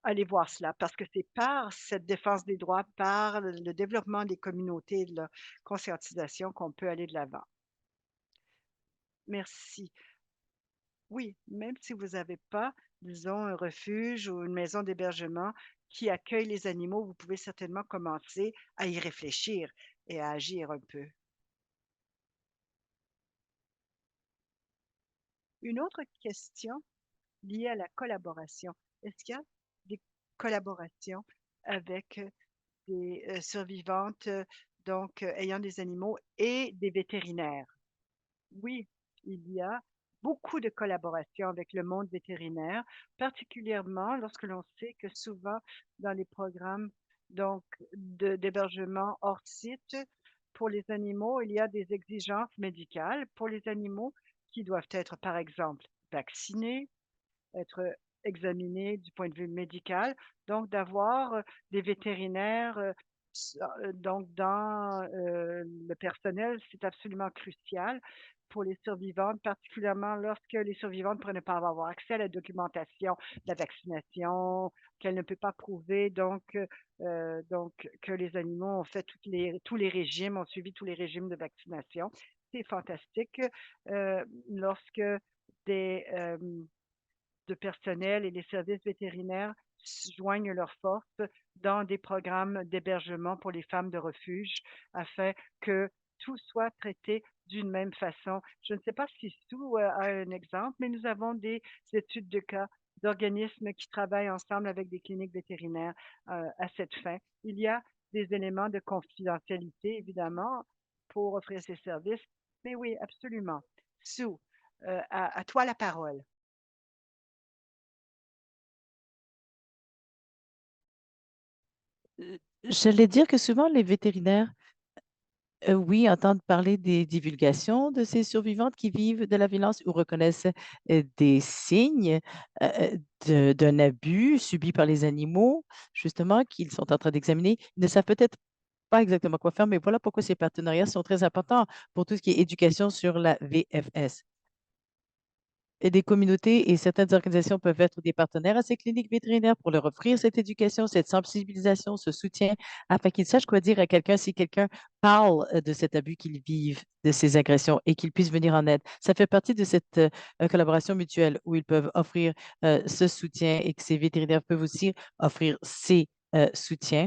[SPEAKER 1] aller voir cela parce que c'est par cette défense des droits, par le développement des communautés, de la conscientisation qu'on peut aller de l'avant. Merci. Oui, même si vous n'avez pas, disons, un refuge ou une maison d'hébergement qui accueille les animaux, vous pouvez certainement commencer à y réfléchir et à agir un peu. Une autre question liée à la collaboration. Est-ce qu'il y a des collaborations avec des survivantes, donc ayant des animaux et des vétérinaires? Oui, il y a beaucoup de collaboration avec le monde vétérinaire, particulièrement lorsque l'on sait que souvent dans les programmes donc d'hébergement hors site pour les animaux, il y a des exigences médicales pour les animaux qui doivent être, par exemple, vaccinés, être examinés du point de vue médical. Donc, d'avoir des vétérinaires donc dans le personnel, c'est absolument crucial pour les survivantes, particulièrement lorsque les survivantes pourraient ne pas avoir accès à la documentation de la vaccination, qu'elles ne peuvent pas prouver donc que les animaux ont fait tous les régimes, ont suivi tous les régimes de vaccination. c'est fantastique lorsque des de personnel et les services vétérinaires joignent leurs forces dans des programmes d'hébergement pour les femmes de refuge afin que tout soit traité d'une même façon. Je ne sais pas si Sue a un exemple, mais nous avons des études de cas d'organismes qui travaillent ensemble avec des cliniques vétérinaires à cette fin. Il y a des éléments de confidentialité, évidemment, pour offrir ces services, mais oui, absolument. Sue, à toi la parole.
[SPEAKER 2] J'allais dire que souvent les vétérinaires, oui, entendent parler des divulgations de ces survivantes qui vivent de la violence ou reconnaissent des signes d'un abus subi par les animaux, justement, qu'ils sont en train d'examiner. Ils ne savent peut-être pas exactement quoi faire, mais voilà pourquoi ces partenariats sont très importants pour tout ce qui est éducation sur la VFS. Et des communautés et certaines organisations peuvent être des partenaires à ces cliniques vétérinaires pour leur offrir cette éducation, cette sensibilisation, ce soutien, afin qu'ils sachent quoi dire à quelqu'un si quelqu'un parle de cet abus qu'ils vivent, de ces agressions, et qu'ils puissent venir en aide. Ça fait partie de cette collaboration mutuelle où ils peuvent offrir ce soutien et que ces vétérinaires peuvent aussi offrir ces soutiens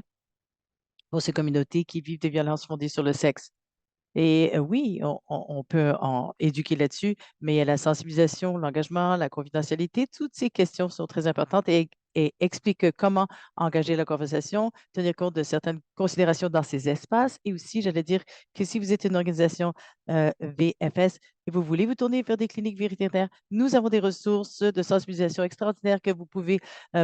[SPEAKER 2] pour ces communautés qui vivent des violences fondées sur le sexe. Et oui, on peut en éduquer là-dessus, mais il y a la sensibilisation, l'engagement, la confidentialité. Toutes ces questions sont très importantes et expliquent comment engager la conversation, tenir compte de certaines considérations dans ces espaces. Et aussi, j'allais dire que si vous êtes une organisation VFS et vous voulez vous tourner vers des cliniques vétérinaires, nous avons des ressources de sensibilisation extraordinaires que vous pouvez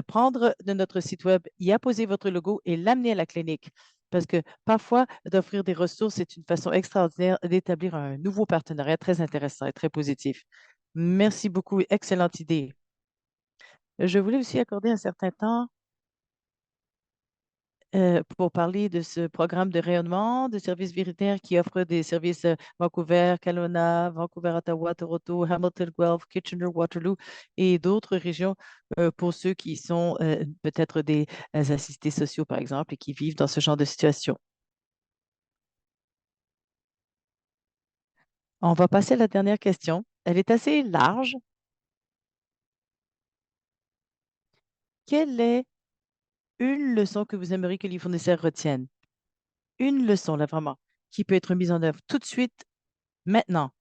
[SPEAKER 2] prendre de notre site Web, y apposer votre logo et l'amener à la clinique. Parce que parfois, d'offrir des ressources, c'est une façon extraordinaire d'établir un nouveau partenariat très intéressant et très positif. Merci beaucoup. Excellente idée. Je voulais aussi accorder un certain temps pour parler de ce programme de rayonnement de services vétérinaires qui offre des services Vancouver, Kelowna, Vancouver, Ottawa, Toronto, Hamilton, Guelph, Kitchener, Waterloo et d'autres régions pour ceux qui sont peut-être des assistés sociaux, par exemple, et qui vivent dans ce genre de situation. On va passer à la dernière question. Elle est assez large. Quelle est une leçon que vous aimeriez que les fournisseurs retiennent? Une leçon, là, vraiment, qui peut être mise en œuvre tout de suite, maintenant.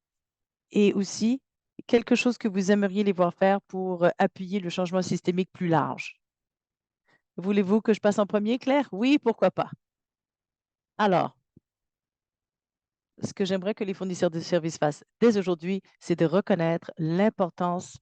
[SPEAKER 2] Et aussi, quelque chose que vous aimeriez les voir faire pour appuyer le changement systémique plus large. Voulez-vous que je passe en premier, Claire? Oui, pourquoi pas? Alors, ce que j'aimerais que les fournisseurs de services fassent dès aujourd'hui, c'est de reconnaître l'importance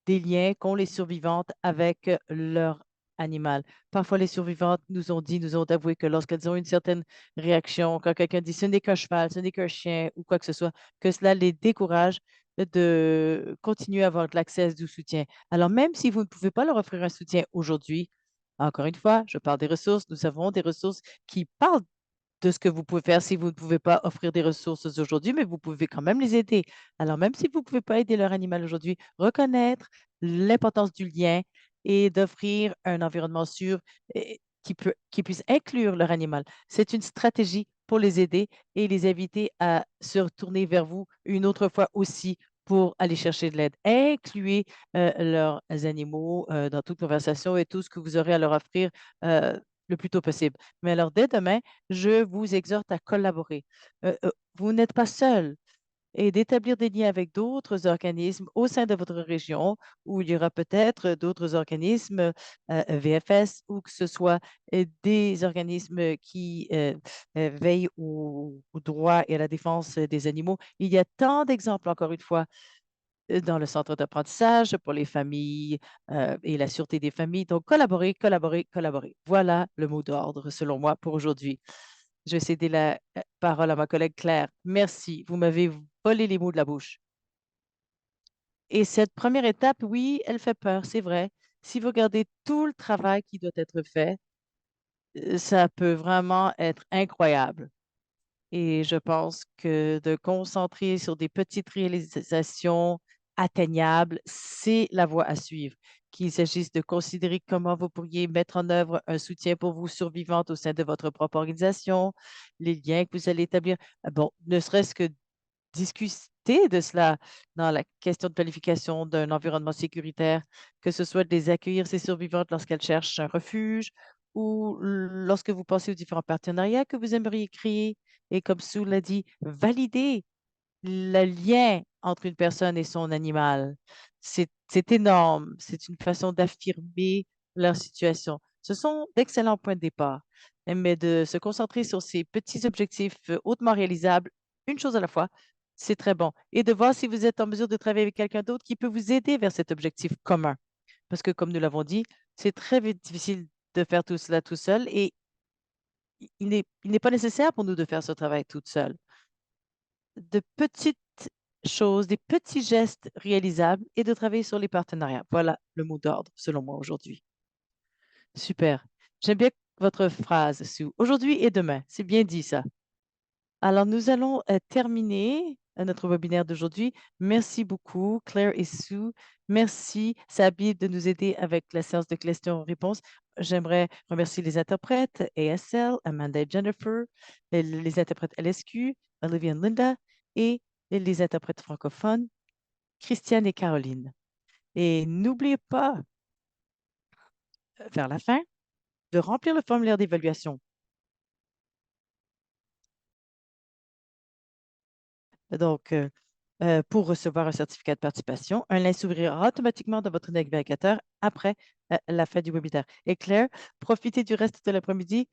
[SPEAKER 2] des liens qu'ont les survivantes avec leur animal. Parfois, les survivantes nous ont avoué que lorsqu'elles ont une certaine réaction, quand quelqu'un dit ce n'est qu'un cheval, ce n'est qu'un chien ou quoi que ce soit, que cela les décourage de continuer à avoir de l'accès à du soutien. Alors, même si vous ne pouvez pas leur offrir un soutien aujourd'hui, encore une fois, je parle des ressources, nous avons des ressources qui parlent de ce que vous pouvez faire si vous ne pouvez pas offrir des ressources aujourd'hui, mais vous pouvez quand même les aider. Alors, même si vous ne pouvez pas aider leur animal aujourd'hui, reconnaître l'importance du lien et d'offrir un environnement sûr qui puisse inclure leur animal. C'est une stratégie pour les aider et les inviter à se retourner vers vous une autre fois aussi pour aller chercher de l'aide. Incluez leurs animaux dans toute conversation et tout ce que vous aurez à leur offrir le plus tôt possible. Mais alors, dès demain, je vous exhorte à collaborer. Vous n'êtes pas seul et d'établir des liens avec d'autres organismes au sein de votre région où il y aura peut-être d'autres organismes VFS ou que ce soit des organismes qui veillent aux droits et à la défense des animaux. Il y a tant d'exemples, encore une fois, dans le centre d'apprentissage pour les familles et la sûreté des familles. Donc, collaborer, collaborer, collaborer. Voilà le mot d'ordre, selon moi, pour aujourd'hui. Je vais céder la parole à ma collègue Claire. Merci. Vous m'avez volé les mots de la bouche. Et cette première étape, oui, elle fait peur, c'est vrai. Si vous regardez tout le travail qui doit être fait, ça peut vraiment être incroyable. Et je pense que de concentrer sur des petites réalisations atteignables, c'est la voie à suivre. qu'il s'agisse de considérer comment vous pourriez mettre en œuvre un soutien pour vous survivantes au sein de votre propre organisation, les liens que vous allez établir. Bon, ne serait-ce que discuter de cela dans la question de planification d'un environnement sécuritaire, que ce soit de les accueillir, ces survivantes, lorsqu'elles cherchent un refuge ou lorsque vous pensez aux différents partenariats que vous aimeriez créer. Et comme Sue l'a dit, valider le lien entre une personne et son animal. C'est énorme. C'est une façon d'affirmer leur situation. Ce sont d'excellents points de départ, mais de se concentrer sur ces petits objectifs hautement réalisables, une chose à la fois, c'est très bon. Et de voir si vous êtes en mesure de travailler avec quelqu'un d'autre qui peut vous aider vers cet objectif commun. Parce que, comme nous l'avons dit, c'est très difficile de faire tout cela tout seul et il n'est pas nécessaire pour nous de faire ce travail toute seule. De petites choses, des petits gestes réalisables et de travailler sur les partenariats. Voilà le mot d'ordre, selon moi, aujourd'hui. Super. J'aime bien votre phrase, Sue. Aujourd'hui et demain. C'est bien dit, ça. Alors, nous allons terminer notre webinaire d'aujourd'hui. Merci beaucoup, Claire et Sue. Merci, Sabi, de nous aider avec la séance de questions-réponses. J'aimerais remercier les interprètes ASL, Amanda et Jennifer, les interprètes LSQ, Olivia et Linda, et les interprètes francophones, Christiane et Caroline. Et n'oubliez pas, vers la fin, de remplir le formulaire d'évaluation. Donc, pour recevoir un certificat de participation, un lien s'ouvrira automatiquement dans votre navigateur après la fin du webinaire. Et Claire, profitez du reste de l'après-midi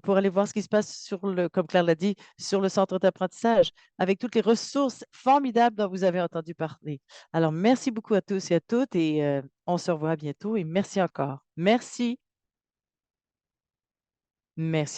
[SPEAKER 2] pour aller voir ce qui se passe comme Claire l'a dit, sur le centre d'apprentissage, avec toutes les ressources formidables dont vous avez entendu parler. Alors, merci beaucoup à tous et à toutes et on se revoit bientôt et merci encore. Merci. Merci.